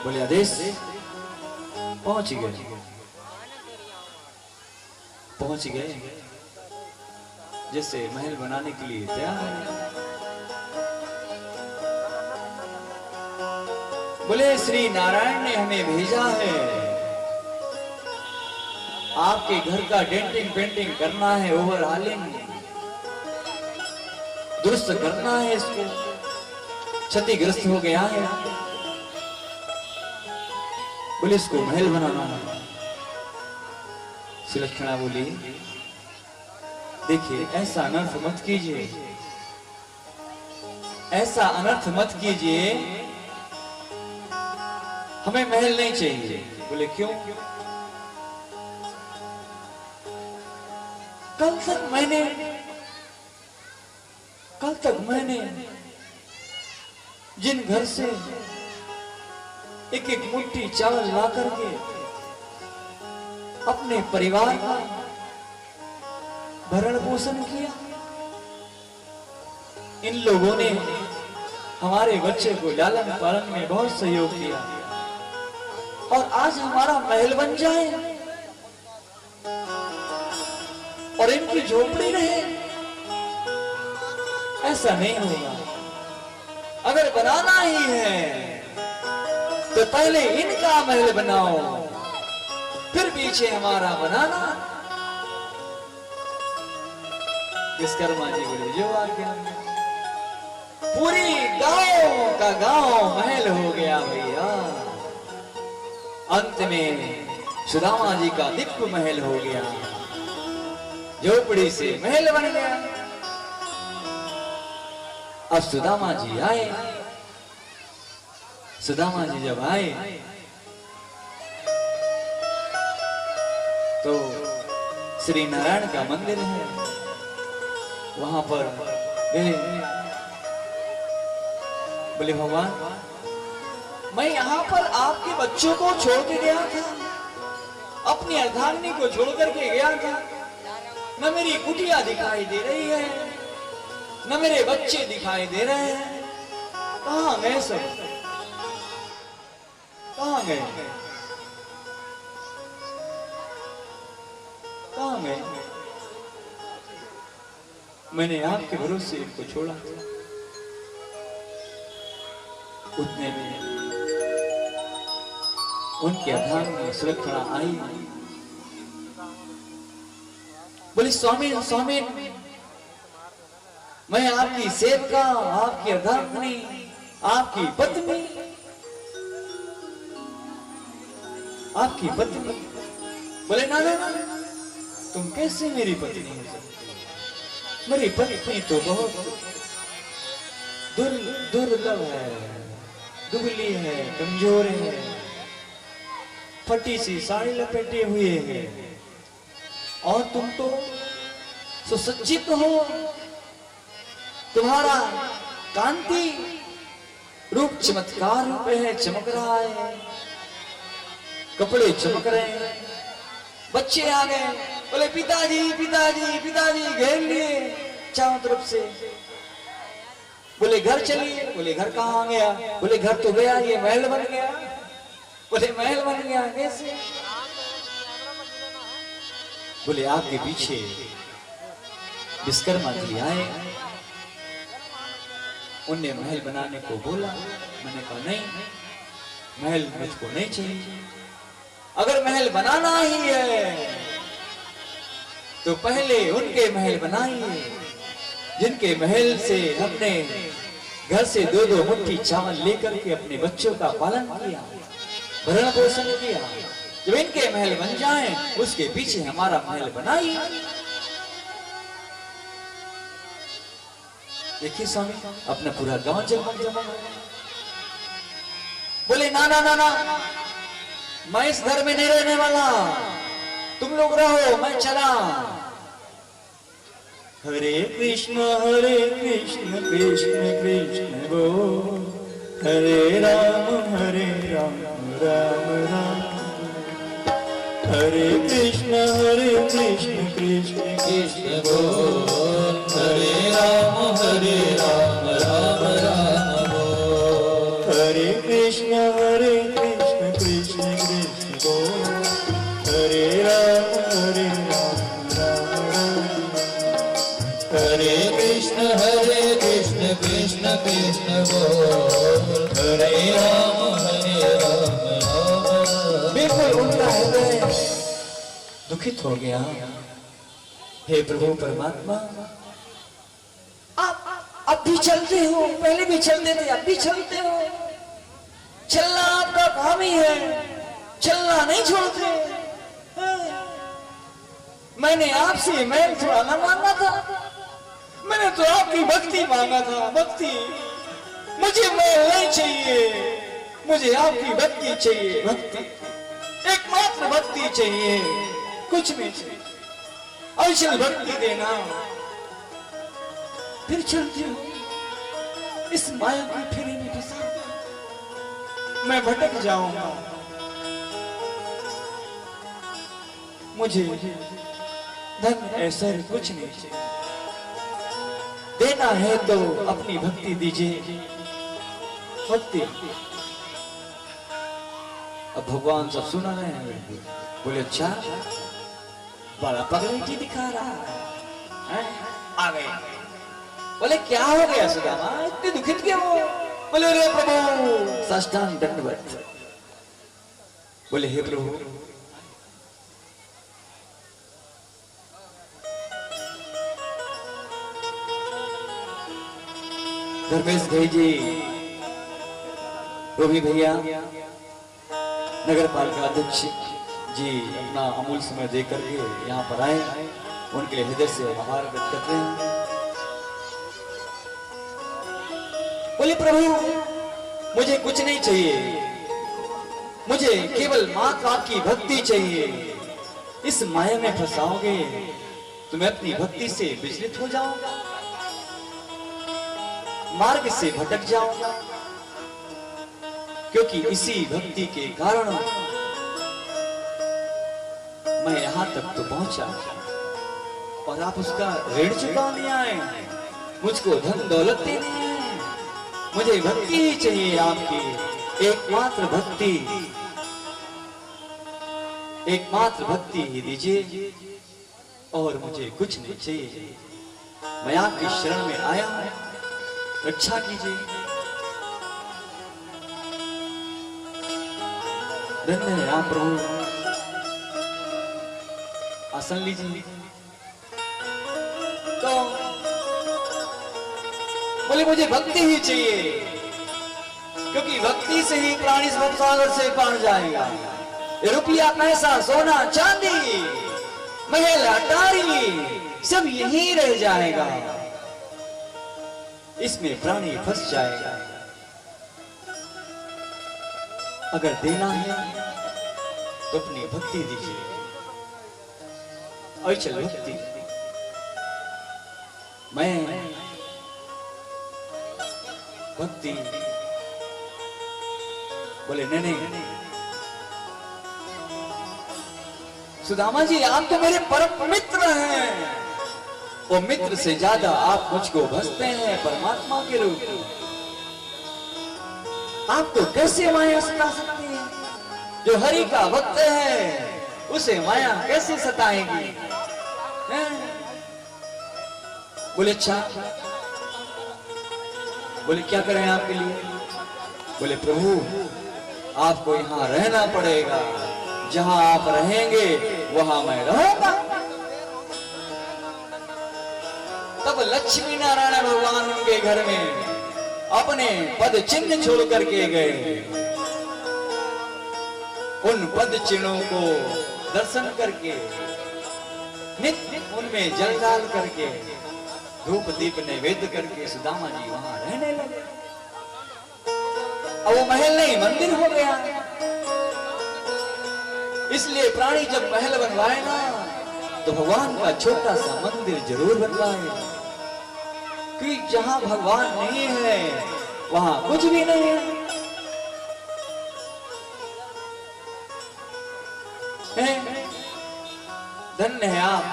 बोले आदेश। पहुंच गए, जैसे महल बनाने के लिए तैयार है। बोले श्री नारायण ने हमें भेजा है, आपके घर का डेंटिंग पेंटिंग करना है, ओवरहालिंग दुरुस्त करना है, इसको क्षतिग्रस्त हो गया है। बोले इसको महल बनाना है। सुलक्षणा बोली देखिए ऐसा अनर्थ मत कीजिए, ऐसा अनर्थ मत कीजिए, हमें महल नहीं चाहिए। बोले क्यों? कल तक मैंने जिन घर से एक एक मुट्ठी चावल ला करके अपने परिवार का भरण पोषण किया, इन लोगों ने हमारे बच्चे को लालन पालन में बहुत सहयोग किया, और आज हमारा महल बन जाए और इनकी झोपड़ी रहे, ऐसा नहीं होगा। अगर बनाना ही है तो पहले इनका महल बनाओ, फिर पीछे हमारा बनाना। विश्वकर्मा जी बोले जो आज्ञा। पूरी गांव का गांव महल हो गया भैया। अंत में सुदामा जी का दिव्य महल हो गया, झोपड़ी से महल बन गया। अब सुदामा जी आए, सुदामा जी जब आए तो श्री नारायण का मंदिर है, वहां पर गए। बोले भगवान, मैं यहाँ पर आपके बच्चों को छोड़ के गया था, अपनी अर्धांगिनी को छोड़ करके गया था। न मेरी कुटिया दिखाई दे रही है, न मेरे बच्चे दिखाई दे रहे हैं। कहाँ गए सब? कहाँ गए? कहाँ गए? मैंने आपके भरोसे इनको छोड़ा था। उतने में उनके आधार में सुरक्षा आई। बोली स्वामी स्वामी, मैं आपकी सेवका, आपकी अर्धांगिनी, आपकी पत्नी, आपकी पत्नी। बोले ना ना ना, तुम कैसे मेरी पत्नी हो सकती? मेरी पत्नी तो बहुत दुर्लभ है, दुबली है, कमजोर है, फटी सी साड़ी लपेटे हुए है, और तुम तो सुसज्जित हो। तुम्हारा कांति रूप चमत्कार रूप है, चमक रहा है, कपड़े चमक रहे हैं। बच्चे आ गए, बोले पिताजी पिताजी पिताजी, घेर लिए चारों तरफ से। बोले घर चलिए। बोले घर कहाँ गया? बोले घर तो गया, ये महल बन गया। बोले महल बन गया कैसे? बोले आपके पीछे विश्वकर्मा जी आए, उनने महल बनाने को बोला। मैंने कहा नहीं, महल मुझको नहीं चाहिए। अगर महल बनाना ही है तो पहले उनके महल बनाइए जिनके महल से हमने घर से 2-2 मुट्ठी चावल लेकर के अपने बच्चों का पालन किया, भरण पोषण किया। जब इनके महल बन जाएं, उसके पीछे हमारा महल बनाइए। देखिए स्वामी, अपना पूरा गांव जगमग जगमग। बोले ना ना ना ना, मैं इस घर में नहीं रहने वाला, तुम लोग रहो, मैं चला। हरे कृष्ण कृष्ण कृष्ण बोल, हरे राम राम राम। हरे कृष्ण कृष्ण कृष्ण बोल, हरे राम राम राम बोल। हरे कृष्ण कृष्ण कृष्ण बोल, हरे राम राम राम। हरे कृष्ण कृष्ण कृष्ण बोल, हरे राम राम राम। बिल्कुल उनका हृदय दुखित हो गया। हे प्रभु परमात्मा, अब भी चलते हो, पहले भी चलते थे, अब भी चलते हो। चलना आपका काम ही है, चलना नहीं छोड़ते। मैंने आपसे महल थोड़ा ना मांगा था, मैंने तो आपकी भक्ति मांगा था। भक्ति, मुझे महल नहीं चाहिए, मुझे आपकी भक्ति चाहिए। भक्ति, एकमात्र भक्ति चाहिए, कुछ नहीं चाहिए। अवश्य भक्ति देना, फिर चलती हो इस माया की फेरी में फंसा। मैं भटक जाऊंगा, मुझे धन ऐसा कुछ नहीं चाहिए। देना है तो अपनी भक्ति दीजिए, भक्ति। अब भगवान सब सुना रहे हैं। बोले अच्छा, बड़ा पगलेटी दिखा रहा है। आ गए। बोले क्या हो गया सुदामा, इतने दुखित क्यों हो? बोले रे प्रभु, साष्टांग दंडवत। बोले हे प्रभु, धर्मेश भाई जी, रोही भैया, नगर पालिका अध्यक्ष जी अपना अमूल्य समय देकर के यहाँ पर आए, उनके लिए हृदय से आभार व्यक्त करते हैं। बोले प्रभु, मुझे कुछ नहीं चाहिए, मुझे केवल मात्र आपकी भक्ति चाहिए। इस माया में फंसाओगे तो मैं अपनी भक्ति से विचलित हो जाऊंगा, मार्ग से भटक जाऊंगा। क्योंकि इसी भक्ति के कारण मैं यहां तक तो पहुंचा और आप उसका ऋण चुकाने आए, मुझको धन दौलत देने आए। मुझे भक्ति ही चाहिए, आपकी एकमात्र भक्ति ही दीजिए और मुझे कुछ नहीं चाहिए। मैं आपकी शरण में आया हूं, रक्षा कीजिए। धन्य है आप प्रभु। आसन लीजिए। तो बोले मुझे भक्ति ही चाहिए, क्योंकि भक्ति से ही प्राणी सागर से पार जाएगा। ये रुपया पैसा सोना चांदी महल अटारी सब यहीं रह जाएगा, इसमें प्राणी फंस जाएगा। अगर देना है तो अपनी भक्ति दीजिए। अचल भक्ति मैं भक्ति बोले नहीं, सुदामा जी आप तो मेरे परम मित्र हैं। वो मित्र से ज्यादा आप मुझको भजते हैं परमात्मा के रूप में। आप तो कैसे माया सता सकते हैं? जो हरि का भक्त है उसे माया कैसे सताएगी? बोले अच्छा, बोले क्या करें आपके लिए? बोले प्रभु आपको यहाँ रहना पड़ेगा, जहां आप रहेंगे वहां मैं रहूंगा। तब लक्ष्मी नारायण भगवान उनके घर में अपने पद चिन्ह छोड़ करके गए। उन पद चिन्हों को दर्शन करके नित्य उनमें जल डाल करके धूप दीप नैवेद्य करके सुदामा जी वहां रहने लगे। अब वो महल नहीं मंदिर हो गया। इसलिए प्राणी जब महल बनवाए ना तो भगवान का छोटा सा मंदिर जरूर बनवाए, कि जहां भगवान नहीं है वहां कुछ भी नहीं है। धन्य है आप।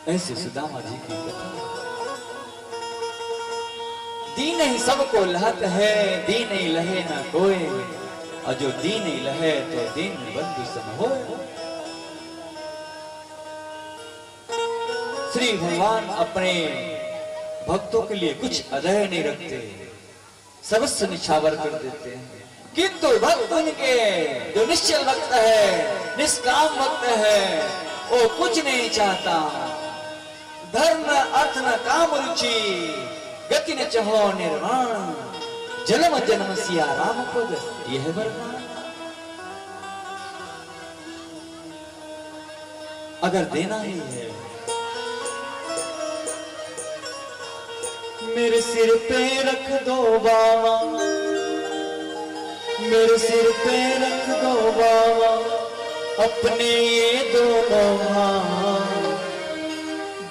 ऐसे सुदामा जी की कथा। दीन ही सबको लहत है, दीन ही लहे ना कोई, और जो दीन ही लहे तो दीन बंधु सम होए। श्री भगवान अपने भक्तों के लिए कुछ अदय नहीं रखते, सर्वस्व निछावर कर देते हैं। किंतु भक्त उनके जो निश्चल भक्त है, निष्काम भक्त है, वो कुछ नहीं चाहता। धर्म अर्थ न काम रुचि, गति न चहो निर्वाण, जन्म जन्म सिया राम पद यह वरदान। अगर देना ही है मेरे सिर पे रख दो बाबा, मेरे सिर पे रख दो बाबा अपने ये दोनों हाथ।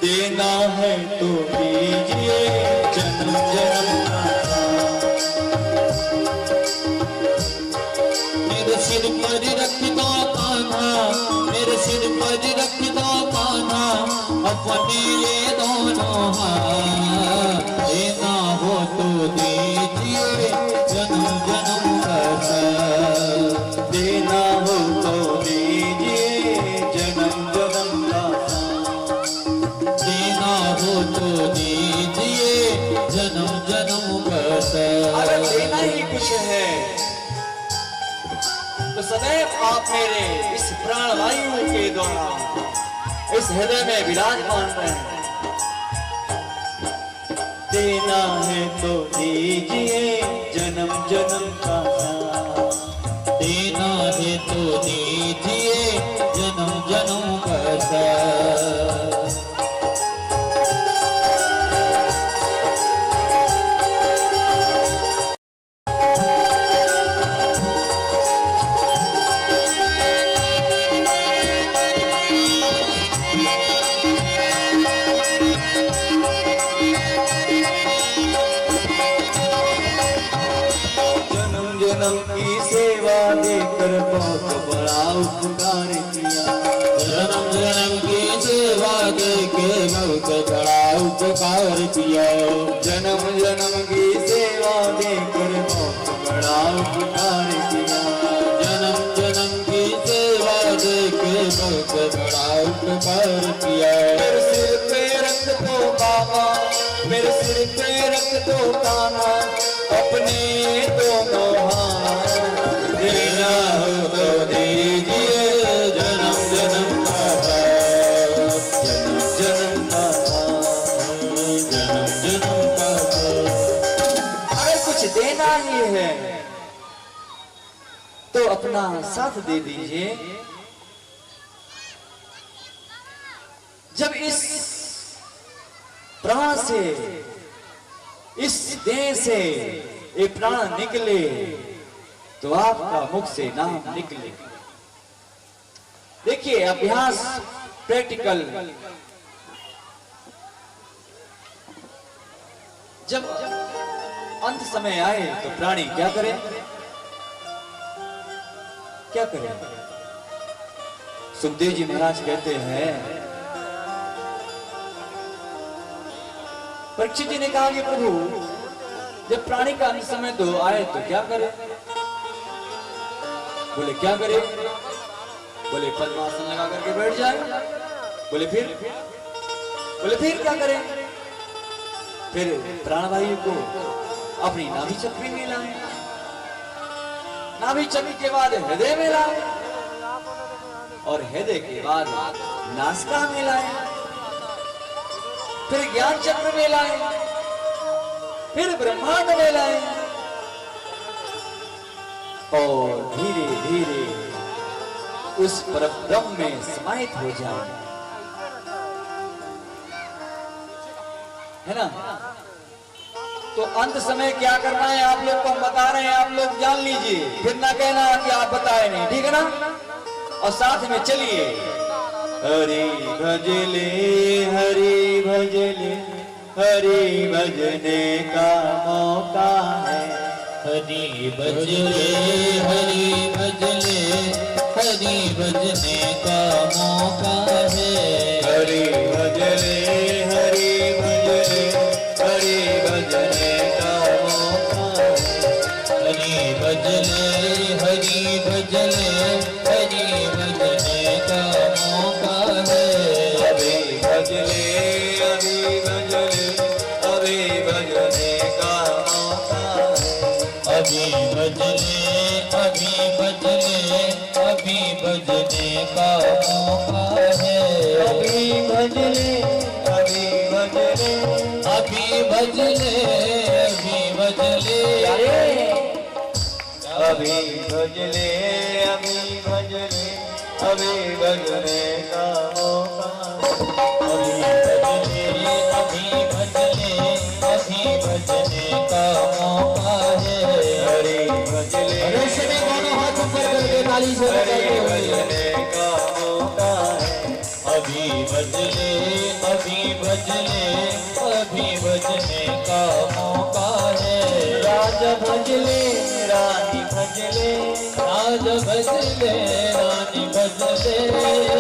देना है तो दीजिए जन्म जन्म का। मेरे सिर पर रख दो कान्हा, मेरे सिर पर रख दो कान्हा अपने ये दोनों हाथ। देना हो तो दीजिए जन्म जन्म का साथ। देना हो तो दीजिए जन्म जन्म का साथ। देना हो तो दीजिए जन्म जन्म का साथ। अगर देना ही कुछ है तो सदैव आप मेरे इस प्राणवायु के द्वारा इस हृदय में विराजमान रहे। देना है तो दीजिए जन्म जन्म का साथ। देना है तो दीजिए जन्म जन्म का साथ। जन्म की सेवा देकर बहुत बड़ा उपकार किया। जन्म जन्म की सेवा देके बहुत बड़ा उपकार किया। जन्म जन्म की सेवा देकर बहुत बड़ा उपकार किया। जन्म जन्म की सेवा देके बहुत बड़ा उपकार किया। मेरे सिर पे रख दो बाबा, मेरे सिर पे रख दो कान्हा, अपने दोनों हाथ देना हो तो दीजिए। जन्म जन्म का था, जन्म जन्म का था, जन्म जन्म का था। अगर कुछ देना ही है तो अपना साथ दे दीजिए। जब इस प्राण से, इस देह से ये प्राण निकले तो आपका मुख से नाम निकले। देखिए अभ्यास प्रैक्टिकल, जब अंत समय आए तो प्राणी क्या करे, क्या करे? सुखदेव जी महाराज कहते हैं, परीक्षित जी ने कहा कि प्रभु जब प्राणी का अंत समय तो आए तो क्या करे? बोले क्या करे? बोले पद्मासन लगा करके बैठ जाए। बोले फिर क्या करे? फिर प्राणवायु को अपनी नाभि चक्री में लाए, नाभि चक्री के बाद हृदय में लाए और हृदय के बाद नासिका में लाए, फिर ज्ञान चक्र में लाए, फिर ब्रह्मांड में लाए और धीरे धीरे उस परब्रह्म में समाहित हो जाए, है ना? तो अंत समय क्या करना है आप लोग को हम बता रहे हैं, आप लोग जान लीजिए, फिर ना कहना कि आप बताए नहीं, ठीक है ना? और साथ में चलिए, हरि भजले, हरि भजले, हरि भजने का मौका है। हरि भजले, हरि भजले, हरि भजने का मौका है। हरि भजले, हरि भजले, हरि भजने का मौका है। हरि भजले, हरि भजले, हरि भजने का मौका है। अभी भजले, अभी भजले, अभी भजने का मौका है। अभी भजले, अभी भजले, अभी भजने का मौका है। अभी भजले, अभी भजले, अभी भजले, अभी भजले, अभी भजले, अभी भजले, अभी भजने का मौका है। अभी भजले, अभी भजने का मौका है। हरि भजले, दोनों हाथ ऊपर करके ताली से हरि भजने का मौका है। अभी भजले, अभी भजले, अभी भजने का मौका है। राजा भजले, रानी भजले, राज भजले, रानी भजले,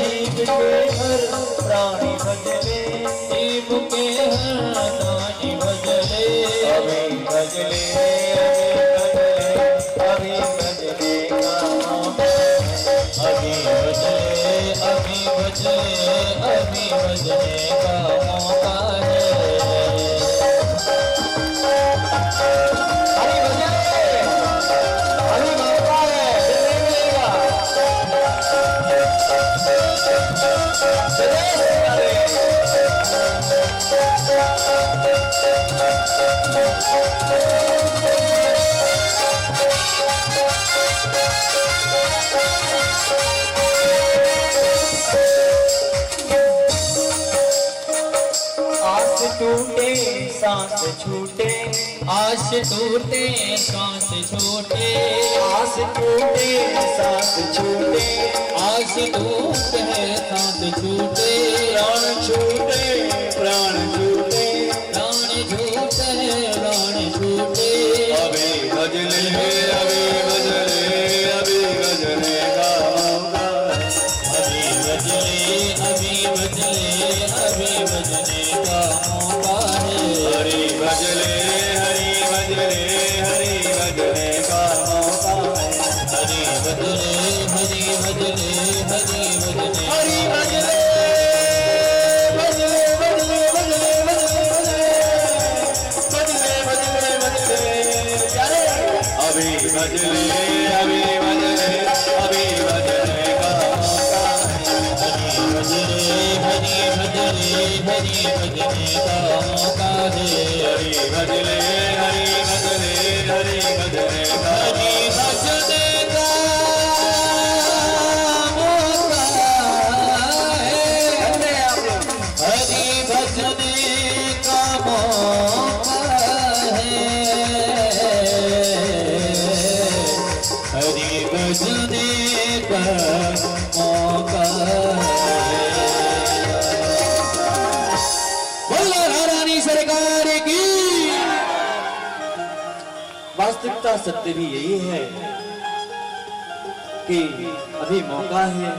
जीव के हर प्राणी भजले, जीव के हर रानी भजले। अभी भजले, अभी भजले, अभी भजने का मौका है। अभी भजले, अभी भजले, अभी भजने का मौका है। हरि भजले, अभी मौका है, फिर नहीं मिलेगा। जय श्री हरि। आस टूटे सांस छूटे, आस टूटे सांस छूटे, आस टूटे सांस छूटे, आस टूटे सांस छूटे, प्राण छूटे, प्राण छूटे, प्राण छूटे, प्राण छूटे। अभी भजले, अभी भजले, भजले हरि भजले का मौका है। हरि भजले हरि भजले हरि भजले हरि भजले भजले भजले भजले भजले भजले भजले भजले प्यारे अभी भजले अभी भजले अभी भजले का मौका है। हरि भजले हरि भजले हरि भजले का मौका है। हरि भजले हरि भजले हरि भजले का हरि भजने का मौका है। हरि भजने का मौका है। हरि भजने का मौका है। बोलो रानी सरकार की। वास्तविकता सत्य भी यही है कि अभी मौका है,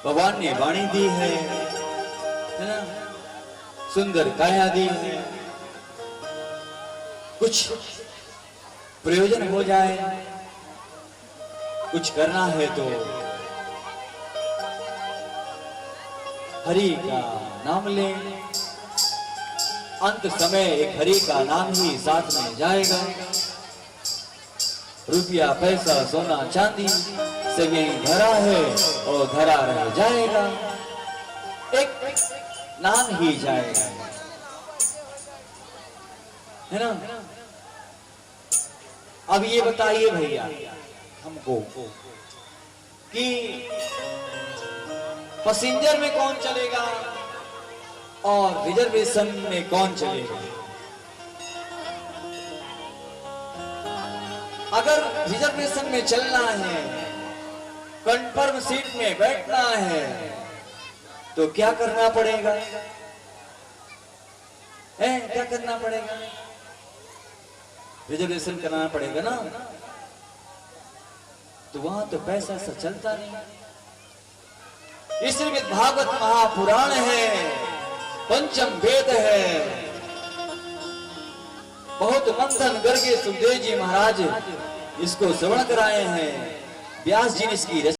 भगवान ने वाणी दी है ना, सुंदर काया दी है, कुछ प्रयोजन हो जाए, कुछ करना है तो हरि का नाम ले। अंत समय एक हरि का नाम ही साथ में जाएगा। रुपया पैसा सोना चांदी सब यही धरा है और धरा रह जाएगा, एक नाम ही जाएगा, है ना। अब ये बताइए भैया हमको कि पैसेंजर में कौन चलेगा और रिजर्वेशन में कौन चलेगा। अगर रिजर्वेशन में चलना है, कंफर्म सीट में बैठना है, तो क्या करना पड़ेगा? क्या करना पड़ेगा? रिजर्वेशन कराना पड़ेगा ना। तो वहां तो पैसा से चलता नहीं। इसलिए भागवत महापुराण है, पंचम वेद है, बहुत मंथन करके सुखदेव जी महाराज इसको श्रवण कराए हैं। व्यास जी ने इसकी